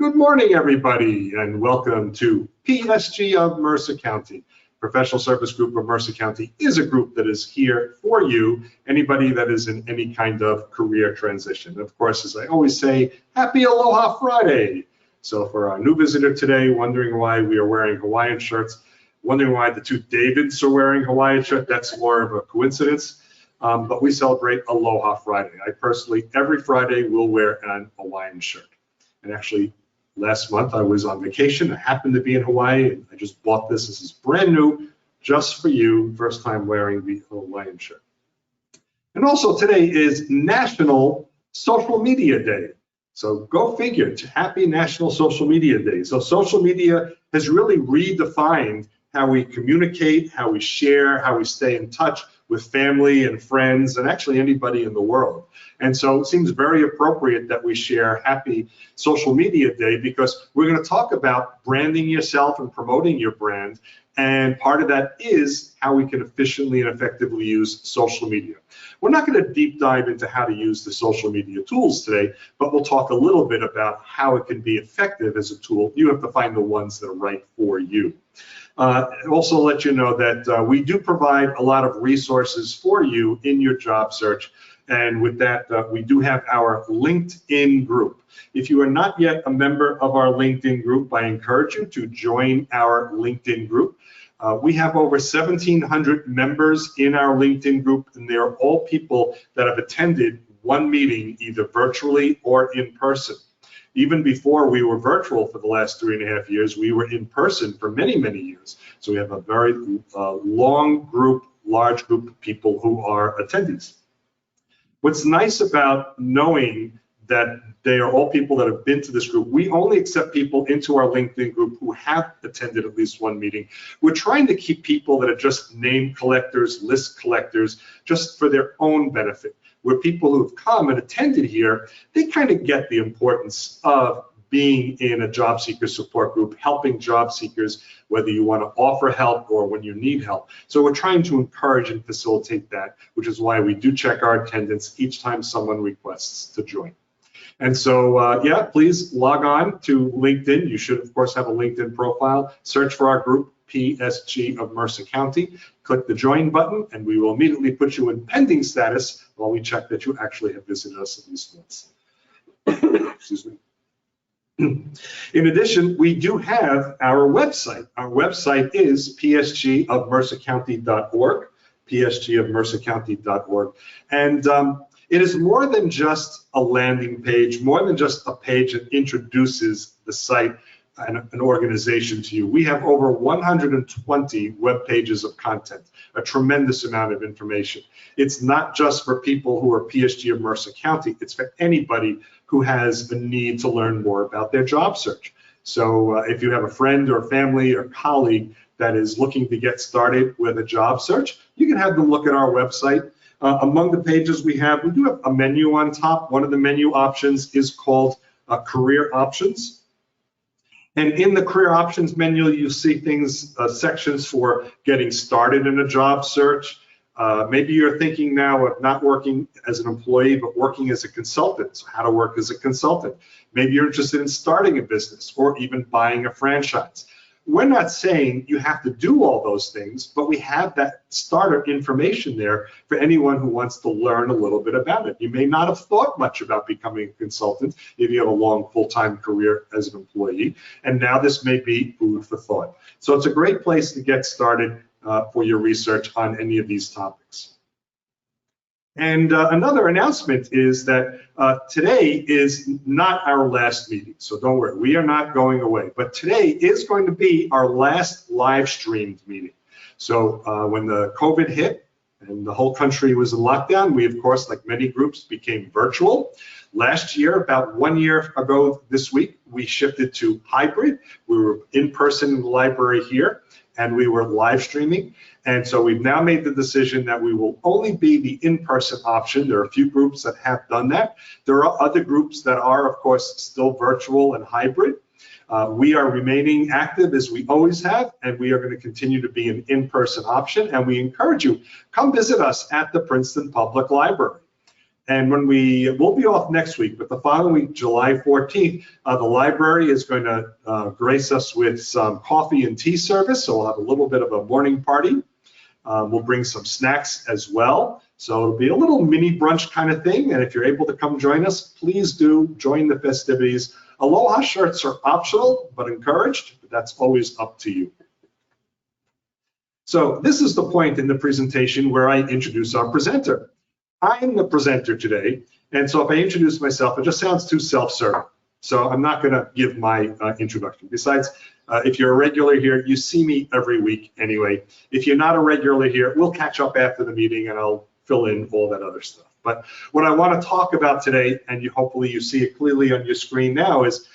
Good morning, everybody, and welcome to PSG of Mercer County. Professional Service Group of Mercer County is a group that is here for you, anybody that is in any kind of career transition. Of course, as I always say, happy Aloha Friday. So for our new visitor today, wondering why we are wearing Hawaiian shirts, wondering why the two Davids are wearing Hawaiian shirts, that's more of a coincidence. But we celebrate Aloha Friday. I personally, every Friday, will wear an Hawaiian shirt. And actually, last month I was on vacation. I happened to be in Hawaii, and I just bought this. This is brand new, just for you, first time wearing the Hawaiian shirt. And also today is National Social Media Day. So go figure, happy National Social Media Day. So social media has really redefined how we communicate, how we share, how we stay in touch with family and friends and actually anybody in the world. And so it seems very appropriate that we share Happy Social Media Day because we're going to talk about branding yourself and promoting your brand. And part of that is how we can efficiently and effectively use social media. We're not going to deep dive into how to use the social media tools today, but we'll talk a little bit about how it can be effective as a tool. You have to find the ones that are right for you. Also let you know that we do provide a lot of resources for you in your job search. And with that, we do have our LinkedIn group. If you are not yet a member of our LinkedIn group, I encourage you to join our LinkedIn group. We have over 1,700 members in our LinkedIn group, and they are all people that have attended one meeting, either virtually or in person. Even before we were virtual for the last 3.5 years, we were in person for many, many years. So we have a very long group, large group of people who are attendees. What's nice about knowing that they are all people that have been to this group, we only accept people into our LinkedIn group who have attended at least one meeting. We're trying to keep people that are just name collectors, list collectors, just for their own benefit. Where people who have come and attended here, they kind of get the importance of being in a job seeker support group, helping job seekers, whether you want to offer help or when you need help. So we're trying to encourage and facilitate that, which is why we do check our attendance each time someone requests to join. And so, yeah, please log on to LinkedIn. You should, of course, have a LinkedIn profile. Search for our group, PSG of Mercer County. Click the join button, and we will immediately put you in pending status while we check that you actually have visited us at least once. Excuse me. In addition, we do have our website. Our website is psgofmercercounty.org, psgofmercercounty.org. And it is more than just a landing page, more than just a page that introduces the site and an organization to you. We have over 120 web pages of content, a tremendous amount of information. It's not just for people who are PSG of Mercer County, it's for anybody who has the need to learn more about their job search. So if you have a friend or family or colleague that is looking to get started with a job search, you can have them look at our website. Among the pages we do have a menu on top. One of the menu options is called Career Options. And in the career options menu, you see things, sections for getting started in a job search. Maybe you're thinking now of not working as an employee, but working as a consultant. So how to work as a consultant. Maybe you're interested in starting a business or even buying a franchise. We're not saying you have to do all those things, but we have that starter information there for anyone who wants to learn a little bit about it. You may not have thought much about becoming a consultant if you have a long full-time career as an employee, and now this may be food for thought. So it's a great place to get started for your research on any of these topics. And another announcement is that today is not our last meeting, so don't worry, we are not going away. But today is going to be our last live streamed meeting. So when the COVID hit and the whole country was in lockdown, we, of course, like many groups, became virtual. Last year, about 1 year ago this week, we shifted to hybrid. We were in person in the library here, and we were live streaming. And so we've now made the decision that we will only be the in-person option. There are a few groups that have done that. There are other groups that are, of course, still virtual and hybrid. We are remaining active as we always have, and we are going to continue to be an in-person option. And we encourage you, come visit us at the Princeton Public Library. And when we'll be off next week, but the following week, July 14th, the library is going to grace us with some coffee and tea service. So we'll have a little bit of a morning party. We'll bring some snacks as well. So it'll be a little mini brunch kind of thing. And if you're able to come join us, please do join the festivities. Aloha shirts are optional, but encouraged. But that's always up to you. So this is the point in the presentation where I introduce our presenter. I'm the presenter today, and so if I introduce myself, it just sounds too self-serving. So I'm not going to give my introduction. Besides, if you're a regular here, you see me every week anyway. If you're not a regular here, we'll catch up after the meeting and I'll fill in all that other stuff. But what I want to talk about today, and hopefully you see it clearly on your screen now, is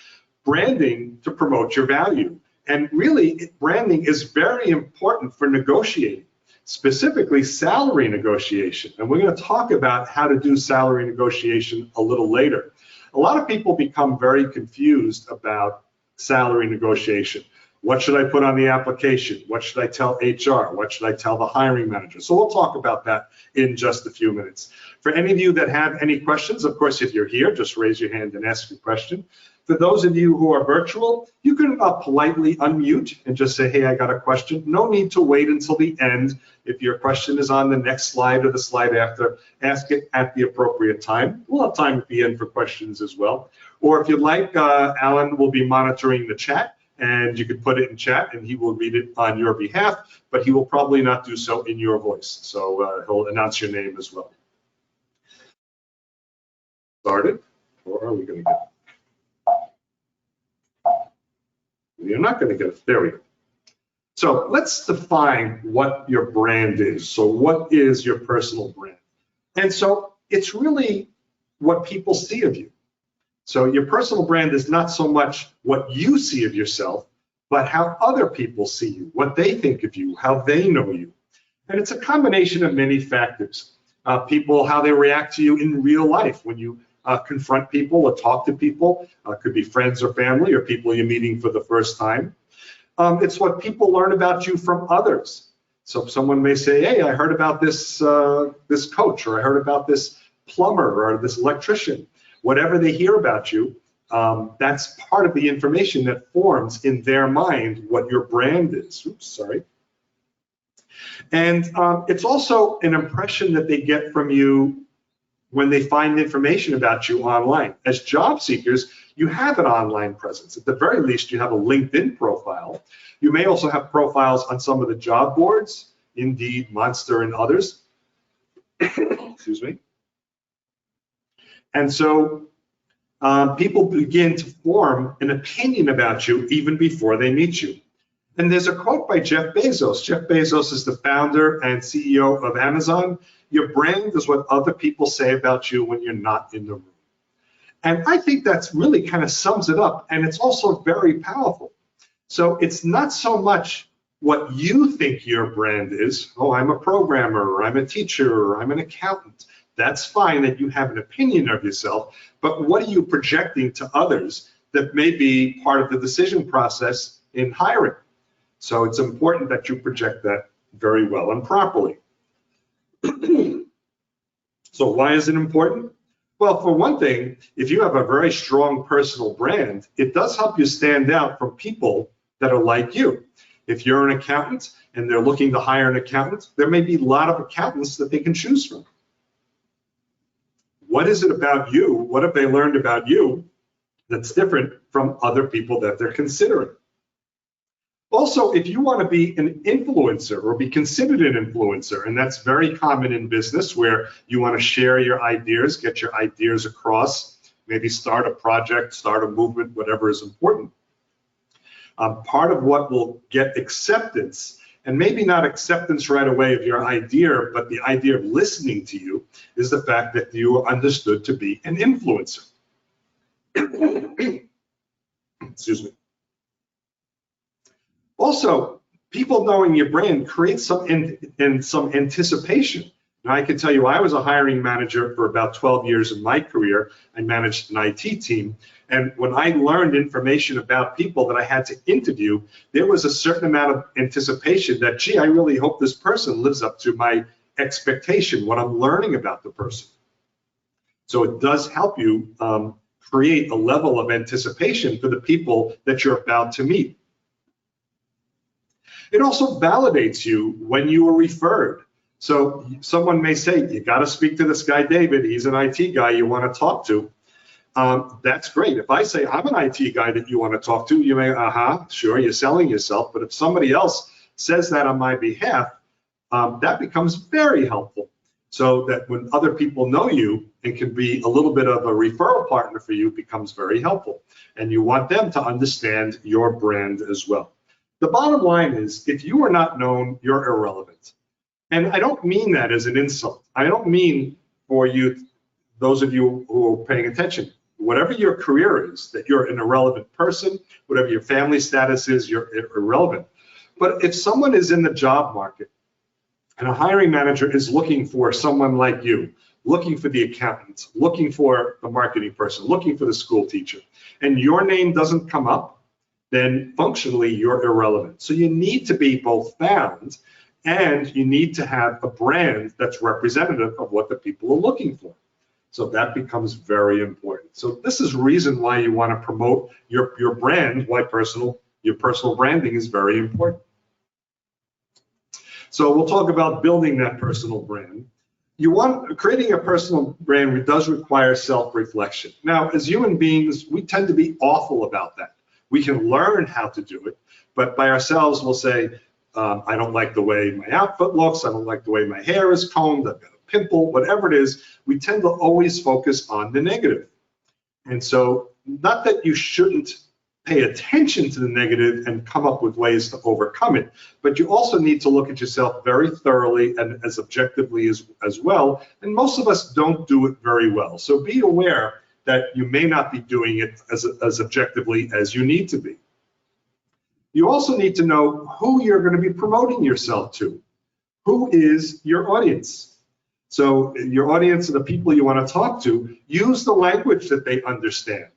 branding to promote your value. And really, branding is very important for negotiating, specifically salary negotiation. And we're going to talk about how to do salary negotiation a little later. A lot of people become very confused about salary negotiation. What should I put on the application? What should I tell HR? What should I tell the hiring manager? So we'll talk about that in just a few minutes. For any of you that have any questions, of course, if you're here, just raise your hand and ask your question. For those of you who are virtual, you can politely unmute and just say, hey, I got a question. No need to wait until the end. If your question is on the next slide or the slide after, ask it at the appropriate time. We'll have time at the end for questions as well. Or if you'd like, Alan will be monitoring the chat, and you can put it in chat and he will read it on your behalf, but he will probably not do so in your voice. So he'll announce your name as well. Started, or are we going to get it? You're not going to get it. There we go. So let's define what your brand is. So what is your personal brand? And so it's really what people see of you. So your personal brand is not so much what you see of yourself, but how other people see you, what they think of you, how they know you. And it's a combination of many factors. People, how they react to you in real life when you confront people or talk to people. Could be friends or family or people you're meeting for the first time. It's what people learn about you from others. So someone may say, hey, I heard about this coach, or I heard about this plumber or this electrician. Whatever they hear about you, that's part of the information that forms in their mind what your brand is. Oops, sorry. And it's also an impression that they get from you when they find information about you online. As job seekers, you have an online presence. At the very least, you have a LinkedIn profile. You may also have profiles on some of the job boards, Indeed, Monster, and others. Excuse me. And so people begin to form an opinion about you even before they meet you. And there's a quote by Jeff Bezos. Jeff Bezos is the founder and CEO of Amazon. Your brand is what other people say about you when you're not in the room. And I think that's really kind of sums it up. And it's also very powerful. So it's not so much what you think your brand is. Oh, I'm a programmer, or I'm a teacher, or I'm an accountant. That's fine that you have an opinion of yourself, but what are you projecting to others that may be part of the decision process in hiring? So it's important that you project that very well and properly. So why is it important? Well, for one thing, if you have a very strong personal brand, it does help you stand out from people that are like you. If you're an accountant and they're looking to hire an accountant, there may be a lot of accountants that they can choose from. What is it about you? What have they learned about you that's different from other people that they're considering? Also, if you want to be an influencer or be considered an influencer, and that's very common in business where you want to share your ideas, get your ideas across, maybe start a project, start a movement, whatever is important. Part of what will get acceptance, and maybe not acceptance right away of your idea, but the idea of listening to you, is the fact that you are understood to be an influencer. Excuse me. Also, people knowing your brand creates some anticipation. Now, I can tell you, I was a hiring manager for about 12 years in my career. I managed an IT team. And when I learned information about people that I had to interview, there was a certain amount of anticipation that, gee, I really hope this person lives up to my expectation, what I'm learning about the person. So it does help you create a level of anticipation for the people that you're about to meet. It also validates you when you are referred. So someone may say, you got to speak to this guy, David. He's an IT guy you want to talk to. That's great. If I say I'm an IT guy that you want to talk to, you may, sure, you're selling yourself. But if somebody else says that on my behalf, that becomes very helpful. So that when other people know you and can be a little bit of a referral partner for you, becomes very helpful. And you want them to understand your brand as well. The bottom line is, if you are not known, you're irrelevant. And I don't mean that as an insult. I don't mean for you, those of you who are paying attention, whatever your career is, that you're an irrelevant person, whatever your family status is, you're irrelevant. But if someone is in the job market and a hiring manager is looking for someone like you, looking for the accountant, looking for the marketing person, looking for the school teacher, and your name doesn't come up, then functionally you're irrelevant. So you need to be both found and you need to have a brand that's representative of what the people are looking for. So that becomes very important. So this is reason why you want to promote your brand, why your personal branding is very important. So we'll talk about building that personal brand. Creating a personal brand does require self-reflection. Now, as human beings, we tend to be awful about that. We can learn how to do it, but by ourselves, we'll say, I don't like the way my outfit looks, I don't like the way my hair is combed, I've got a pimple, whatever it is, we tend to always focus on the negative. And so, not that you shouldn't pay attention to the negative and come up with ways to overcome it, but you also need to look at yourself very thoroughly and as objectively as well, and most of us don't do it very well. So be aware that you may not be doing it as objectively as you need to be. You also need to know who you're going to be promoting yourself to. Who is your audience? So your audience are the people you want to talk to. Use the language that they understand.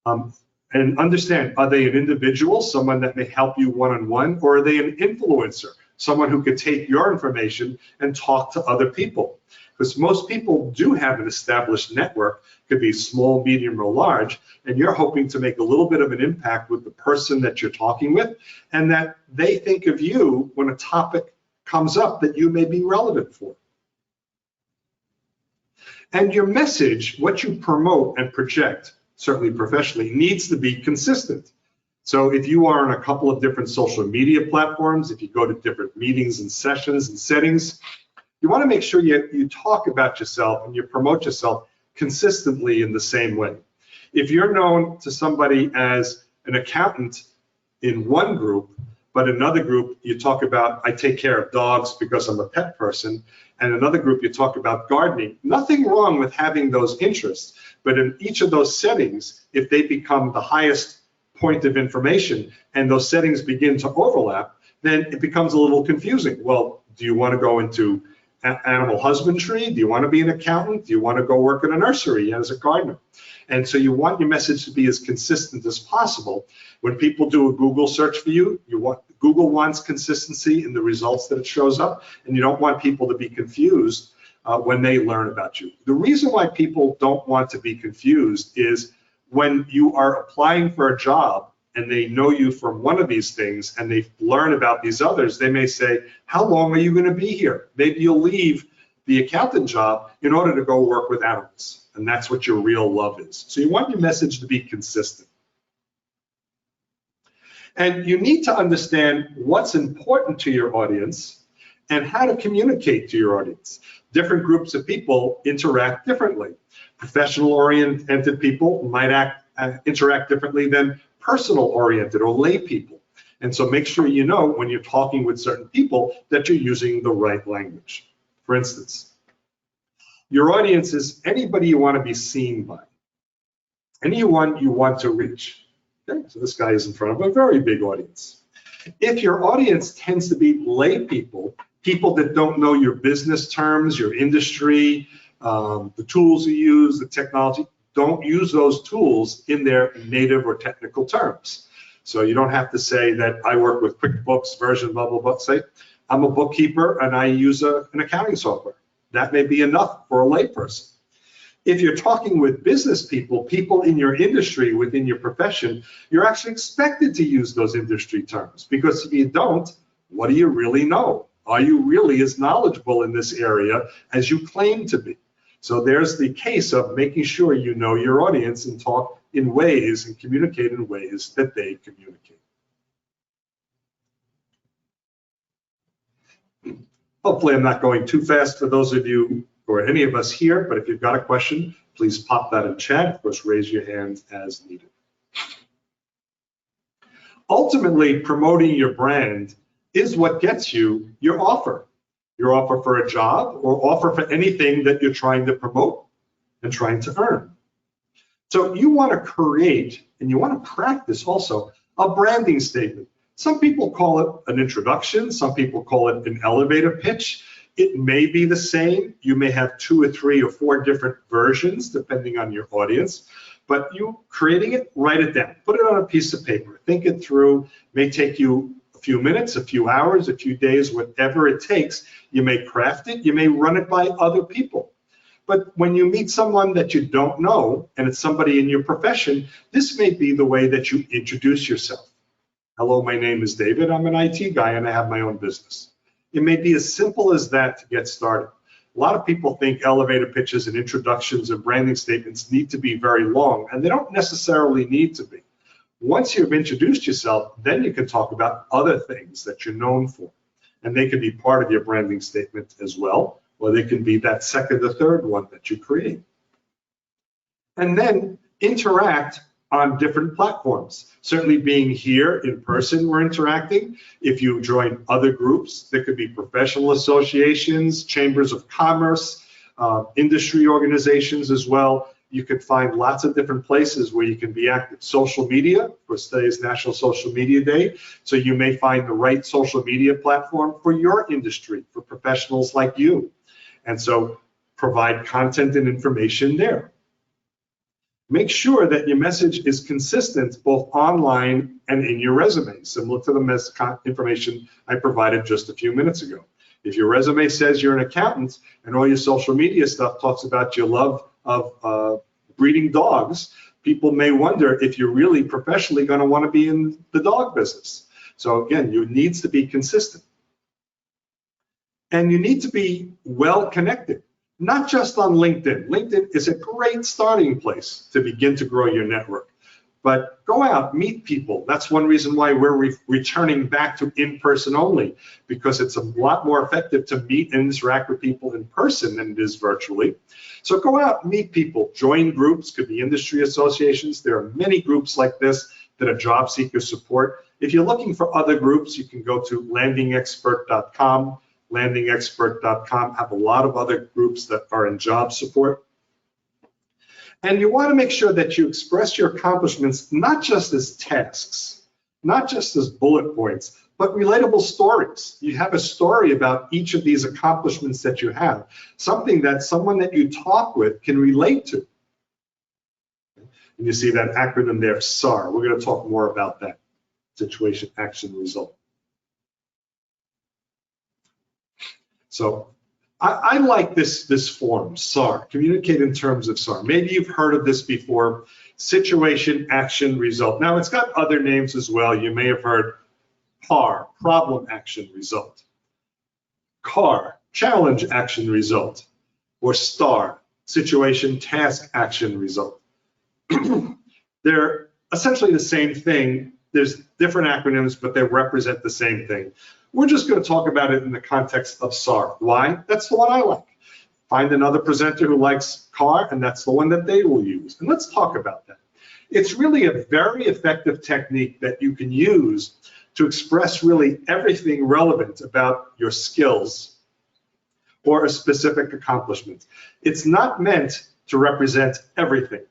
And understand, are they an individual, someone that may help you one-on-one, or are they an influencer, someone who could take your information and talk to other people? Because most people do have an established network, could be small, medium, or large, and you're hoping to make a little bit of an impact with the person that you're talking with, and that they think of you when a topic comes up that you may be relevant for. And your message, what you promote and project, certainly professionally, needs to be consistent. So if you are on a couple of different social media platforms, if you go to different meetings and sessions and settings, you want to make sure you talk about yourself and you promote yourself consistently in the same way. If you're known to somebody as an accountant in one group, but another group you talk about, I take care of dogs because I'm a pet person, and another group you talk about gardening, nothing wrong with having those interests, but in each of those settings, if they become the highest point of information and those settings begin to overlap, then it becomes a little confusing. Well, do you want to go into animal husbandry? Do you want to be an accountant? Do you want to go work in a nursery as a gardener? And so you want your message to be as consistent as possible. When people do a Google search for you, Google wants consistency in the results that it shows up, and you don't want people to be confused when they learn about you. The reason why people don't want to be confused is when you are applying for a job and they know you from one of these things and they learn about these others, they may say, how long are you going to be here? Maybe you'll leave the accountant job in order to go work with animals. And that's what your real love is. So you want your message to be consistent. And you need to understand what's important to your audience and how to communicate to your audience. Different groups of people interact differently. Professional-oriented people might interact differently than personal-oriented or lay people. And so make sure you know when you're talking with certain people that you're using the right language. For instance, your audience is anybody you want to be seen by, anyone you want to reach. Okay? So this guy is in front of a very big audience. If your audience tends to be lay people, people that don't know your business terms, your industry, the tools you use, the technology, don't use those tools in their native or technical terms. So you don't have to say that I work with QuickBooks version blah, blah, blah. Say, I'm a bookkeeper and I use an accounting software. That may be enough for a layperson. If you're talking with business people, people in your industry, within your profession, you're actually expected to use those industry terms, because if you don't, what do you really know? Are you really as knowledgeable in this area as you claim to be? So there's the case of making sure you know your audience and talk in ways and communicate in ways that they communicate. Hopefully I'm not going too fast for those of you or any of us here, but if you've got a question, please pop that in chat. Of course, raise your hand as needed. Ultimately, promoting your brand is what gets you your offer for a job or offer for anything that you're trying to promote and trying to earn. So you want to create, and you want to practice also, a branding statement. Some people call it an introduction, some people call it an elevator pitch. It may be the same. You may have 2 or 3 or 4 different versions depending on your audience, but you creating it, write it down, put it on a piece of paper, think it through. It may take you a few minutes, a few hours, a few days, whatever it takes. You may craft it, you may run it by other people. But when you meet someone that you don't know, and it's somebody in your profession, this may be the way that you introduce yourself. Hello, my name is David. I'm an IT guy and I have my own business. It may be as simple as that to get started. A lot of people think elevator pitches and introductions and branding statements need to be very long, and they don't necessarily need to be. Once you've introduced yourself, then you can talk about other things that you're known for, and they can be part of your branding statement as well, or they can be that second or third one that you create. And then interact on different platforms. Certainly being here in person, we're interacting. If you join other groups, there could be professional associations, chambers of commerce, industry organizations as well. You could find lots of different places where you can be active. Social media, for today's National Social Media Day. So you may find the right social media platform for your industry, for professionals like you. And so provide content and information there. Make sure that your message is consistent both online and in your resume, similar to the information I provided just a few minutes ago. If your resume says you're an accountant and all your social media stuff talks about your love of breeding dogs, people may wonder if you're really professionally going to want to be in the dog business. So again, you need to be consistent. And you need to be well connected. Not just on LinkedIn. LinkedIn is a great starting place to begin to grow your network. But go out, meet people. That's one reason why we're returning back to in-person only, because it's a lot more effective to meet and interact with people in person than it is virtually. So go out, meet people, join groups, could be industry associations. There are many groups like this that are job seekers support. If you're looking for other groups, you can go to landingexpert.com. landingexpert.com have a lot of other groups that are in job support. And you want to make sure that you express your accomplishments not just as tasks, not just as bullet points, but relatable stories. You have a story about each of these accomplishments that you have, something that someone that you talk with can relate to. And you see that acronym there, SAR. We're going to talk more about that, situation, action, result. So I like this form, SAR, communicate in terms of SAR. Maybe you've heard of this before, situation, action, result. Now it's got other names as well. You may have heard PAR, problem, action, result. CAR, challenge, action, result. Or STAR, situation, task, action, result. They're essentially the same thing. There's different acronyms, but they represent the same thing. We're just going to talk about it in the context of SAR. Why? That's the one I like. Find another presenter who likes CAR, and that's the one that they will use. And let's talk about that. It's really a very effective technique that you can use to express really everything relevant about your skills or a specific accomplishment. It's not meant to represent everything.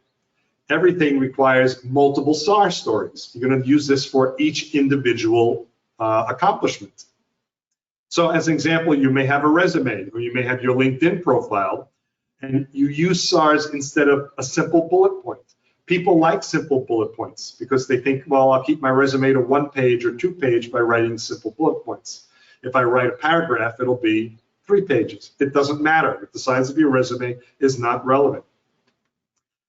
Everything requires multiple SAR stories. You're going to use this for each individual accomplishment. So as an example, you may have a resume or you may have your LinkedIn profile and you use SARs instead of a simple bullet point. People like simple bullet points because they think, well, I'll keep my resume to 1 page or 2 page by writing simple bullet points. If I write a paragraph, it'll be 3 pages. It doesn't matter if the size of your resume is not relevant.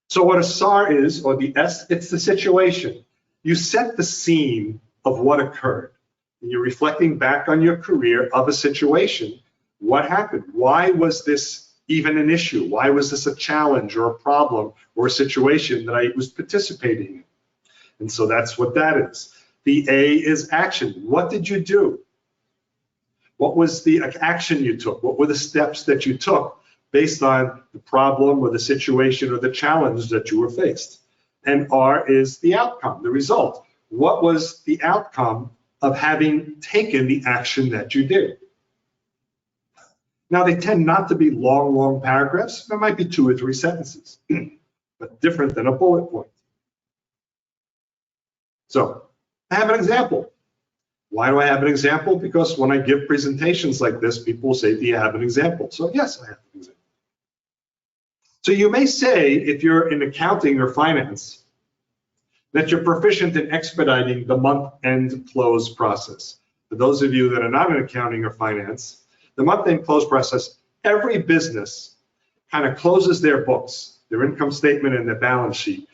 So what a SAR is, or the S, it's the situation. You set the scene of what occurred. And you're reflecting back on your career of a situation. What happened? Why was this even an issue? Why was this a challenge or a problem or a situation that I was participating in? And so that's what that is. The A is action. What did you do? What was the action you took? What were the steps that you took based on the problem or the situation or the challenge that you were faced? And R is the outcome, the result. What was the outcome of having taken the action that you did? Now, they tend not to be long, long paragraphs. There might be 2 or 3 sentences, but different than a bullet point. So I have an example. Why do I have an example? Because when I give presentations like this, people say, do you have an example? So yes, I have an example. So you may say, if you're in accounting or finance, that you're proficient in expediting the month-end close process. For those of you that are not in accounting or finance, the month-end close process, every business kind of closes their books, their income statement and their balance sheet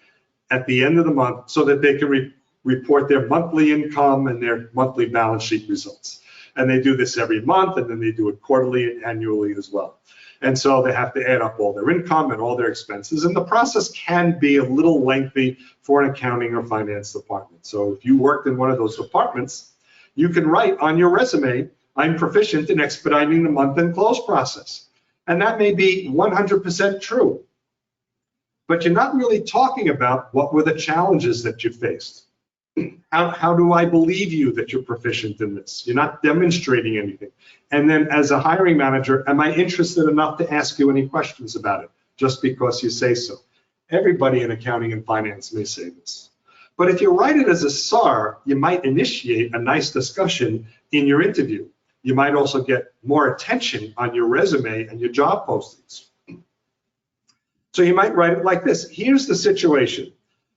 at the end of the month so that they can report their monthly income and their monthly balance sheet results. And they do this every month, and then they do it quarterly and annually as well. And so they have to add up all their income and all their expenses. And the process can be a little lengthy for an accounting or finance department. So if you worked in one of those departments, you can write on your resume, I'm proficient in expediting the month-end close process. And that may be 100% true. But you're not really talking about what were the challenges that you faced. How do I believe you that you're proficient in this? You're not demonstrating anything. And then as a hiring manager, am I interested enough to ask you any questions about it just because you say so? Everybody in accounting and finance may say this. But if you write it as a SAR, you might initiate a nice discussion in your interview. You might also get more attention on your resume and your job postings. So you might write it like this. Here's the situation.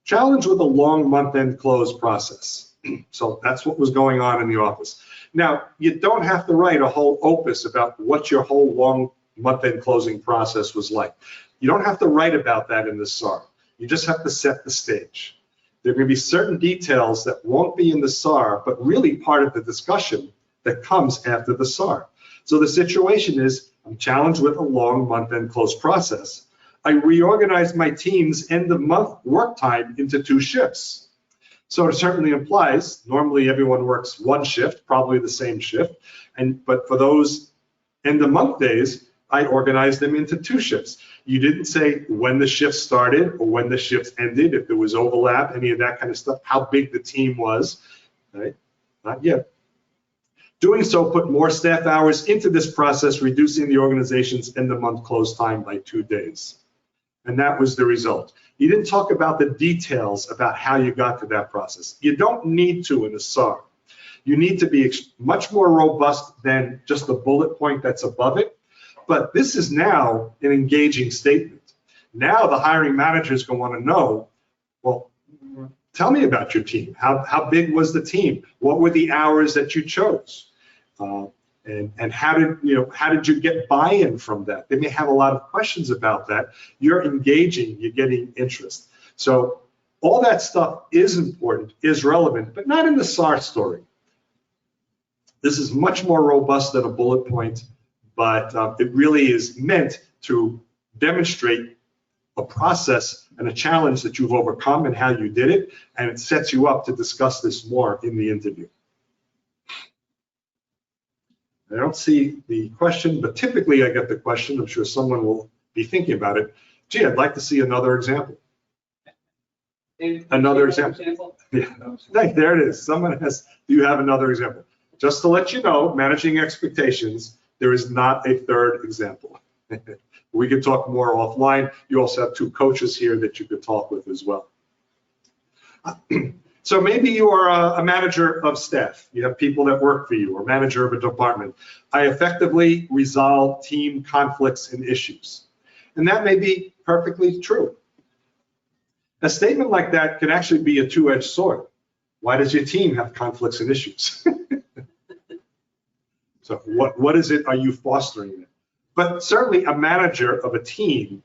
Challenge with a long month-end close process. So that's what was going on in the office. Now, you don't have to write a whole opus about what your whole long month-end closing process was like. You don't have to write about that in the SAR. You just have to set the stage. There are going to be certain details that won't be in the SAR, but really part of the discussion that comes after the SAR. So the situation is, I'm challenged with a long month-end close process. I reorganized my team's end of month work time into 2 shifts. So it certainly implies, normally everyone works 1 shift, probably the same shift, but for those end of month days, I organized them into 2 shifts. You didn't say when the shift started or when the shifts ended, if there was overlap, any of that kind of stuff, how big the team was, right? Not yet. Doing so put more staff hours into this process, reducing the organization's end of month close time by 2 days. And that was the result. You didn't talk about the details about how you got to that process. You don't need to in a SAR. You need to be much more robust than just the bullet point that's above it. But this is now an engaging statement. Now the hiring manager is going to want to know, well, tell me about your team. How big was the team? What were the hours that you chose? And how did you get buy-in from that? They may have a lot of questions about that. You're engaging, you're getting interest. So all that stuff is important, is relevant, but not in the SAR story. This is much more robust than a bullet point, but it really is meant to demonstrate a process and a challenge that you've overcome and how you did it, and it sets you up to discuss this more in the interview. I don't see the question, but typically I get the question. I'm sure someone will be thinking about it. Gee, I'd like to see another example. Another example. Yeah. There it is. Someone has, do you have another example? Just to let you know, managing expectations, there is not a 3rd example. We could talk more offline. You also have 2 coaches here that you could talk with as well. So maybe you are a manager of staff. You have people that work for you, or manager of a department. I effectively resolve team conflicts and issues. And that may be perfectly true. A statement like that can actually be a 2-edged sword. Why does your team have conflicts and issues? So what is it are you fostering? But certainly a manager of a team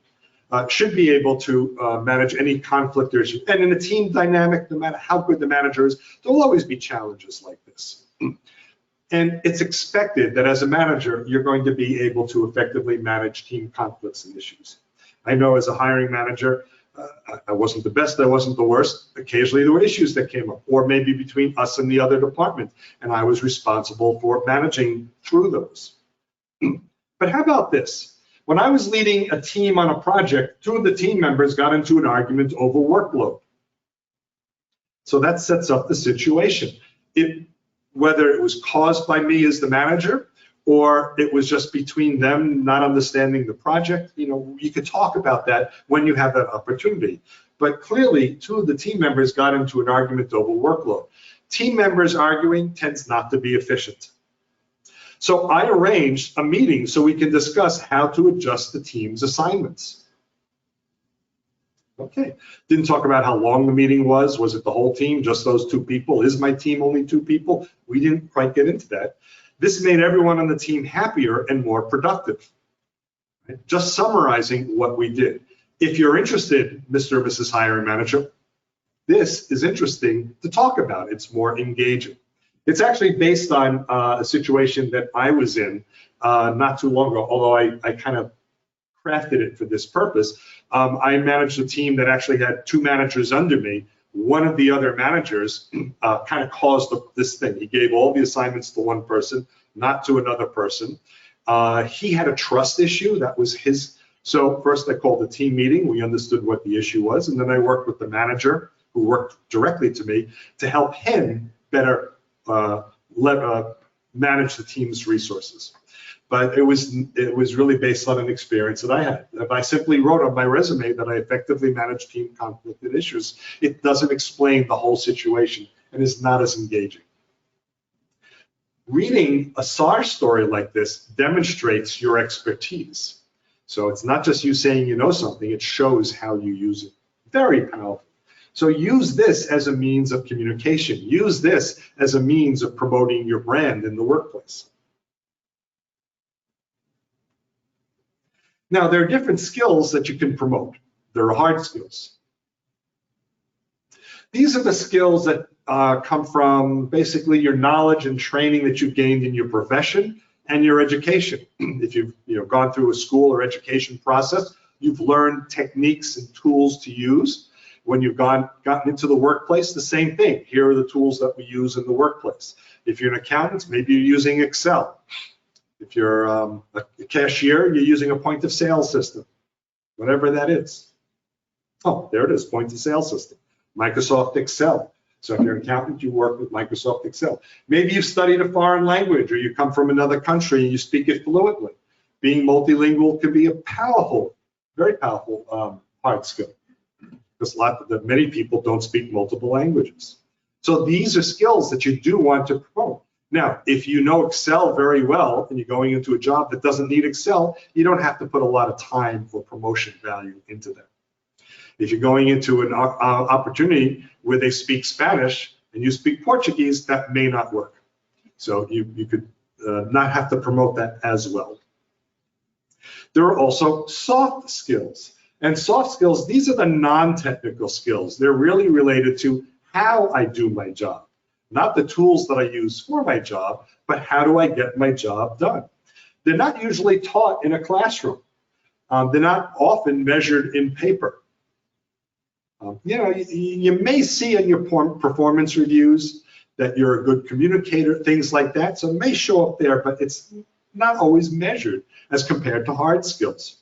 should be able to manage any conflict or issue. And in a team dynamic, no matter how good the manager is, there will always be challenges like this. And it's expected that as a manager, you're going to be able to effectively manage team conflicts and issues. I know as a hiring manager, I wasn't the best, I wasn't the worst. Occasionally there were issues that came up, or maybe between us and the other department, and I was responsible for managing through those. But how about this? When I was leading a team on a project, 2 of the team members got into an argument over workload. So that sets up the situation. Whether it was caused by me as the manager, or it was just between them not understanding the project, you could talk about that when you have that opportunity. But clearly, 2 of the team members got into an argument over workload. Team members arguing tends not to be efficient. So I arranged a meeting so we can discuss how to adjust the team's assignments. Okay, didn't talk about how long the meeting was. Was it the whole team, just those 2 people? Is my team only 2 people? We didn't quite get into that. This made everyone on the team happier and more productive. Right? Just summarizing what we did. If you're interested, Mr. or Mrs. Hiring Manager, this is interesting to talk about. It's more engaging. It's actually based on a situation that I was in not too long ago, although I kind of crafted it for this purpose. I managed a team that actually had 2 managers under me. One of the other managers kind of caused this thing. He gave all the assignments to one person, not to another person. He had a trust issue. That was his. So first I called a team meeting. We understood what the issue was. And then I worked with the manager who worked directly to me to help him better manage the team's resources. But it was really based on an experience that I had. If I simply wrote on my resume that I effectively managed team conflict and issues, it doesn't explain the whole situation and is not as engaging. Reading a SAR story like this demonstrates your expertise. So it's not just you saying you know something, it shows how you use it. Very powerful. So use this as a means of communication. Use this as a means of promoting your brand in the workplace. Now, there are different skills that you can promote. There are hard skills. These are the skills that come from basically your knowledge and training that you've gained in your profession and your education. If you've gone through a school or education process, you've learned techniques and tools to use. When you've gotten into the workplace, the same thing. Here are the tools that we use in the workplace. If you're an accountant, maybe you're using Excel. If you're a cashier, you're using a point of sale system, whatever that is. Oh, there it is, point of sale system, Microsoft Excel. So if you're an accountant, you work with Microsoft Excel. Maybe you've studied a foreign language or you come from another country and you speak it fluently. Being multilingual can be a powerful, very powerful hard skill because many people don't speak multiple languages. So these are skills that you do want to promote. Now, if you know Excel very well and you're going into a job that doesn't need Excel, you don't have to put a lot of time or promotion value into that. If you're going into an opportunity where they speak Spanish and you speak Portuguese, that may not work. So you could not have to promote that as well. There are also soft skills. And soft skills, these are the non-technical skills. They're really related to how I do my job. Not the tools that I use for my job, but how do I get my job done? They're not usually taught in a classroom. They're not often measured in paper. You may see in your performance reviews that you're a good communicator, things like that. So it may show up there, but it's not always measured as compared to hard skills.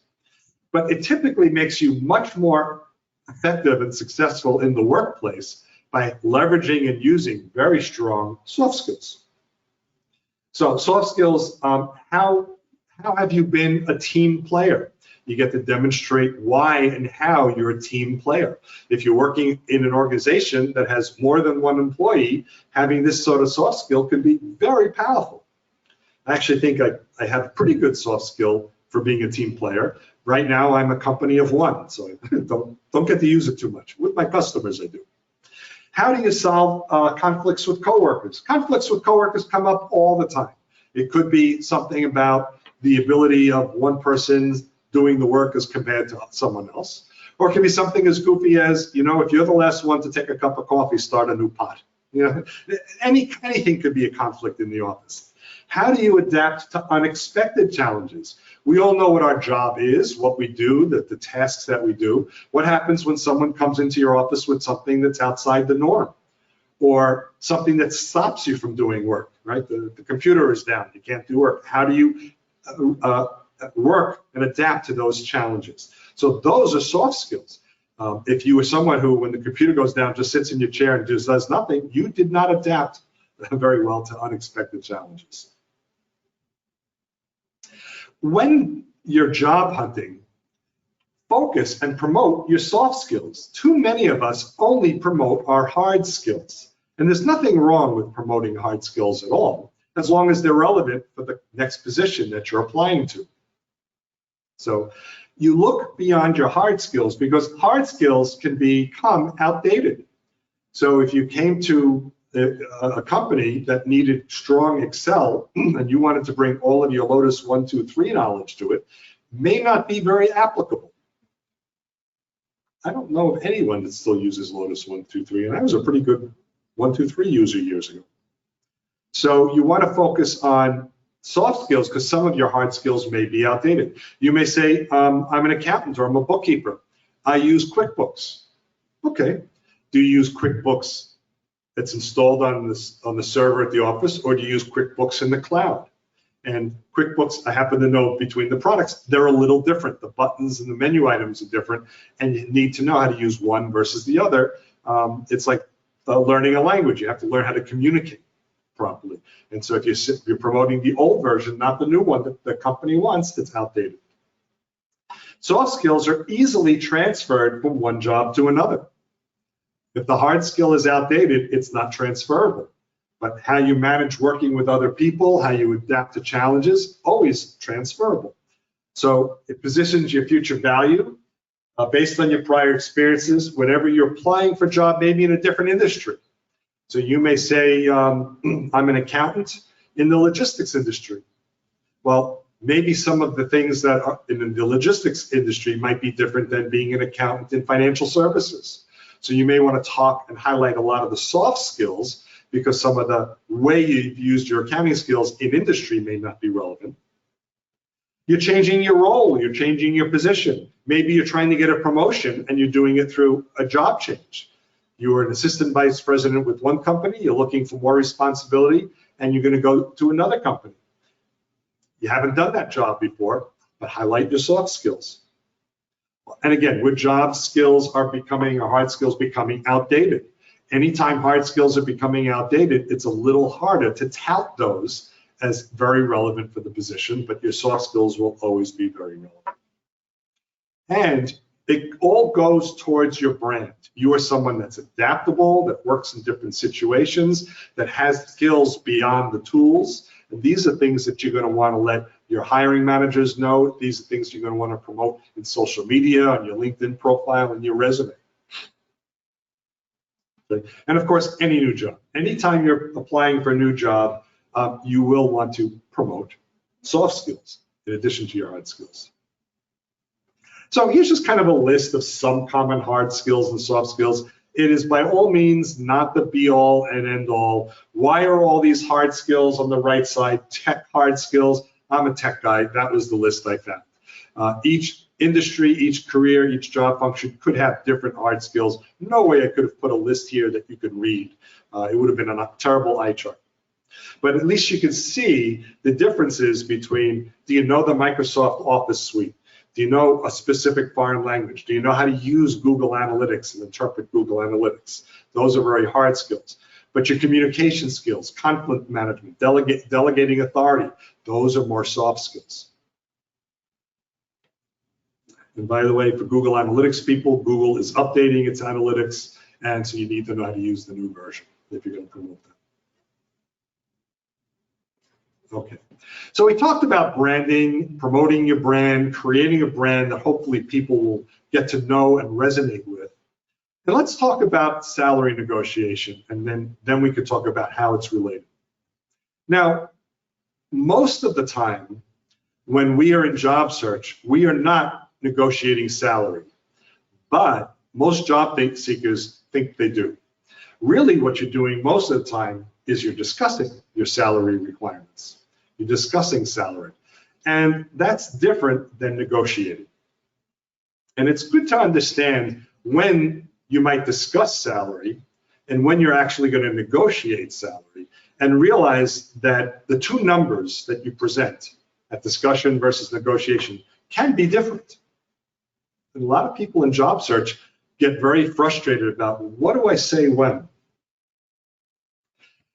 But it typically makes you much more effective and successful in the workplace by leveraging and using very strong soft skills. So soft skills, how have you been a team player? You get to demonstrate why and how you're a team player. If you're working in an organization that has more than one employee, having this sort of soft skill can be very powerful. I actually think I have a pretty good soft skill for being a team player. Right now, I'm a company of one, so don't get to use it too much. With my customers, I do. How do you solve conflicts with coworkers? Conflicts with coworkers come up all the time. It could be something about the ability of one person doing the work as compared to someone else. Or it can be something as goofy as, you know, if you're the last one to take a cup of coffee, start a new pot. You know, anything could be a conflict in the office. How do you adapt to unexpected challenges? We all know what our job is, what we do, the tasks that we do. What happens when someone comes into your office with something that's outside the norm, or something that stops you from doing work, right? The computer is down, you can't do work. How do you work and adapt to those challenges? So those are soft skills. If you were someone who, when the computer goes down, just sits in your chair and just does nothing, you did not adapt very well to unexpected challenges. When you're job hunting, focus and promote your soft skills. Too many of us only promote our hard skills. And there's nothing wrong with promoting hard skills at all, as long as they're relevant for the next position that you're applying to. So you look beyond your hard skills, because hard skills can become outdated. So if you came to a company that needed strong Excel and you wanted to bring all of your Lotus 1, 2, 3 knowledge to it, may not be very applicable. I don't know of anyone that still uses Lotus 1, 2, 3, and I was a pretty good 1, 2, 3 user years ago. So you want to focus on soft skills, because some of your hard skills may be outdated. You may say, I'm an accountant or I'm a bookkeeper. I use QuickBooks. Okay. Do you use QuickBooks that's installed on the server at the office, or do you use QuickBooks in the cloud? And QuickBooks, I happen to know between the products, they're a little different. The buttons and the menu items are different, and you need to know how to use one versus the other. It's like learning a language. You have to learn how to communicate properly. And so if you're promoting the old version, not the new one that the company wants, it's outdated. Soft skills are easily transferred from one job to another. If the hard skill is outdated, it's not transferable. But how you manage working with other people, how you adapt to challenges, always transferable. So it positions your future value based on your prior experiences. Whenever you're applying for a job, maybe in a different industry. So you may say, I'm an accountant in the logistics industry. Well, maybe some of the things that are in the logistics industry might be different than being an accountant in financial services. So you may want to talk and highlight a lot of the soft skills, because some of the way you've used your accounting skills in industry may not be relevant. You're changing your role, you're changing your position. Maybe you're trying to get a promotion and you're doing it through a job change. You were an assistant vice president with one company, you're looking for more responsibility, and you're going to go to another company. You haven't done that job before, but highlight your soft skills. And again, with job skills are becoming, or hard skills becoming outdated. Anytime hard skills are becoming outdated, it's a little harder to tout those as very relevant for the position, but your soft skills will always be very relevant. And it all goes towards your brand. You are someone that's adaptable, that works in different situations, that has skills beyond the tools. And these are things that you're going to want to let your hiring managers know. These are things you're going to want to promote in social media, on your LinkedIn profile, and your resume. Okay. And of course, any new job. Anytime you're applying for a new job, you will want to promote soft skills in addition to your hard skills. So here's just kind of a list of some common hard skills and soft skills. It is by all means not the be all and end all. Why are all these hard skills on the right side tech hard skills? I'm a tech guy. That was the list I found. Each industry, each career, each job function could have different hard skills. No way I could have put a list here that you could read. It would have been a terrible eye chart. But at least you can see the differences between, do you know the Microsoft Office suite? Do you know a specific foreign language? Do you know how to use Google Analytics and interpret Google Analytics? Those are very hard skills. But your communication skills, conflict management, delegating authority, those are more soft skills. And by the way, for Google Analytics people, Google is updating its analytics, and so you need to know how to use the new version if you're going to promote that. Okay, so we talked about branding, promoting your brand, creating a brand that hopefully people will get to know and resonate with. And let's talk about salary negotiation, and then we could talk about how it's related. Now, most of the time, when we are in job search, we are not negotiating salary, but most job seekers think they do. Really what you're doing most of the time is you're discussing your salary requirements. You're discussing salary. And that's different than negotiating. And it's good to understand when you might discuss salary and when you're actually going to negotiate salary, and realize that the two numbers that you present at discussion versus negotiation can be different. And a lot of people in job search get very frustrated about, what do I say when?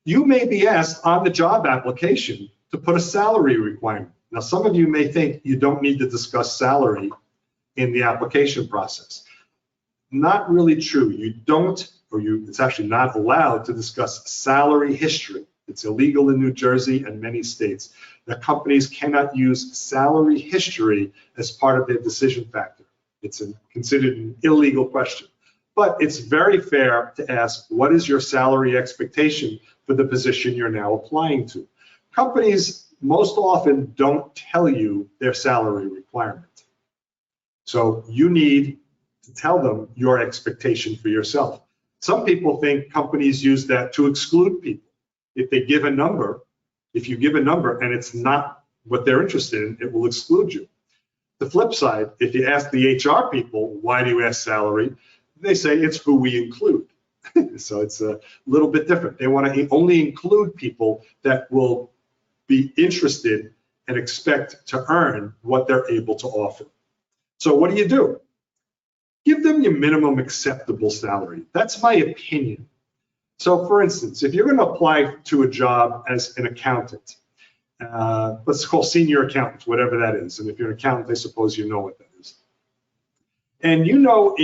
You may be asked on the job application to put a salary requirement. Now, some of you may think you don't need to discuss salary in the application process. Not really true. You don't, or it's actually not allowed to discuss salary history. It's illegal in New Jersey and many states. The companies cannot use salary history as part of their decision factor. It's considered an illegal question. But it's very fair to ask, what is your salary expectation for the position you're now applying to? Companies most often don't tell you their salary requirement. So you need to tell them your expectation for yourself. Some people think companies use that to exclude people. If they give a number, if you give a number and it's not what they're interested in, it will exclude you. The flip side, if you ask the HR people, why do you ask salary? They say it's who we include. So it's a little bit different. They want to only include people that will be interested and expect to earn what they're able to offer. So what do? Give them your minimum acceptable salary. That's my opinion. So for instance, if you're going to apply to a job as an accountant, let's call senior accountant, whatever that is. And if you're an accountant, I suppose you know what that is. And you know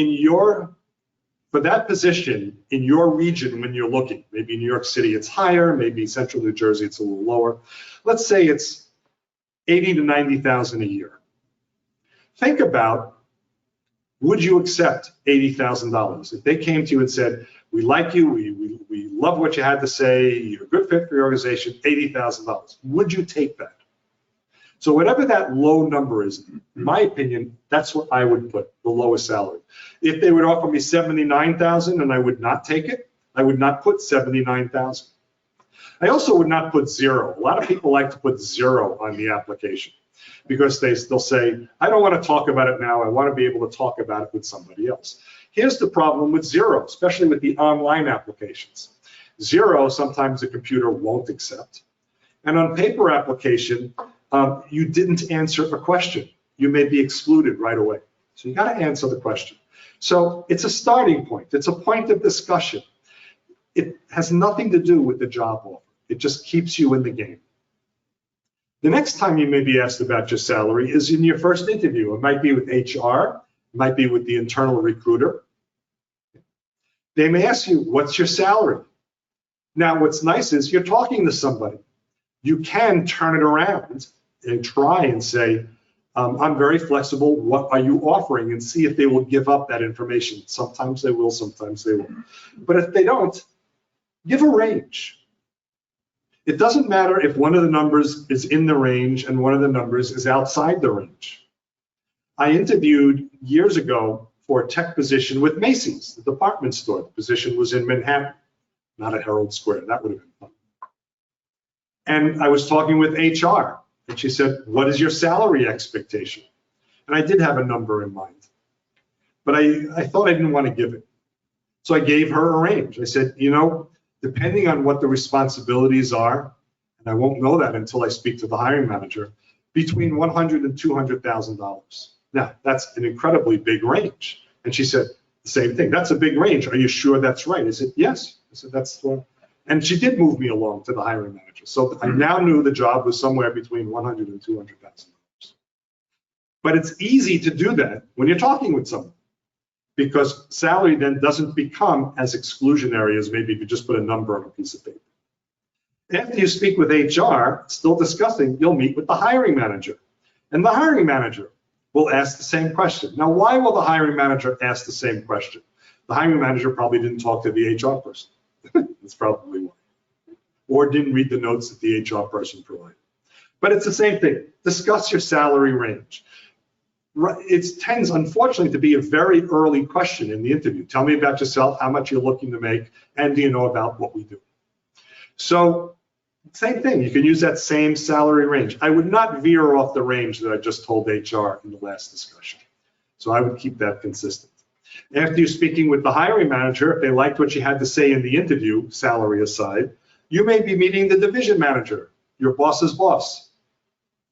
for that position in your region when you're looking, maybe New York City it's higher, maybe central New Jersey it's a little lower. Let's say it's 80 to 90,000 a year. Think about, would you accept $80,000? If they came to you and said, we like you, we love what you had to say, you're a good fit for your organization, $80,000. Would you take that? So whatever that low number is, in my opinion, that's what I would put, the lowest salary. If they would offer me $79,000 and I would not take it, I would not put $79,000. I also would not put zero. A lot of people like to put zero on the application because they'll say, I don't want to talk about it now, I want to be able to talk about it with somebody else. Here's the problem with zero, especially with the online applications. Zero, sometimes the computer won't accept. And on paper application, you didn't answer a question. You may be excluded right away. So you got to answer the question. So it's a starting point. It's a point of discussion. It has nothing to do with the job offer. It just keeps you in the game. The next time you may be asked about your salary is in your first interview. It might be with HR. It might be with the internal recruiter. They may ask you, what's your salary? Now, what's nice is you're talking to somebody. You can turn it around and try and say, I'm very flexible, what are you offering? And see if they will give up that information. Sometimes they will, sometimes they won't. But if they don't, give a range. It doesn't matter if one of the numbers is in the range and one of the numbers is outside the range. I interviewed years ago for a tech position with Macy's, the department store. The position was in Manhattan, not at Herald Square. That would have been fun. And I was talking with HR, and she said, what is your salary expectation? And I did have a number in mind, but I thought I didn't want to give it. So I gave her a range. I said, you know, depending on what the responsibilities are, and I won't know that until I speak to the hiring manager, between $100,000 and $200,000. Now, that's an incredibly big range. And she said, the same thing, that's a big range. Are you sure that's right? I said, yes. I said, that's one. And she did move me along to the hiring manager. So I now knew the job was somewhere between $100,000 and $200,000. But it's easy to do that when you're talking with someone, because salary then doesn't become as exclusionary as maybe if you just put a number on a piece of paper. After you speak with HR, still discussing, you'll meet with the hiring manager. And the hiring manager will ask the same question. Now, why will the hiring manager ask the same question? The hiring manager probably didn't talk to the HR person. That's probably why. Or didn't read the notes that the HR person provided. But it's the same thing. Discuss your salary range. It tends, unfortunately, to be a very early question in the interview. Tell me about yourself, how much you're looking to make, and do you know about what we do? So, same thing. You can use that same salary range. I would not veer off the range that I just told HR in the last discussion. So I would keep that consistent. After you're speaking with the hiring manager, if they liked what you had to say in the interview, salary aside, you may be meeting the division manager, your boss's boss.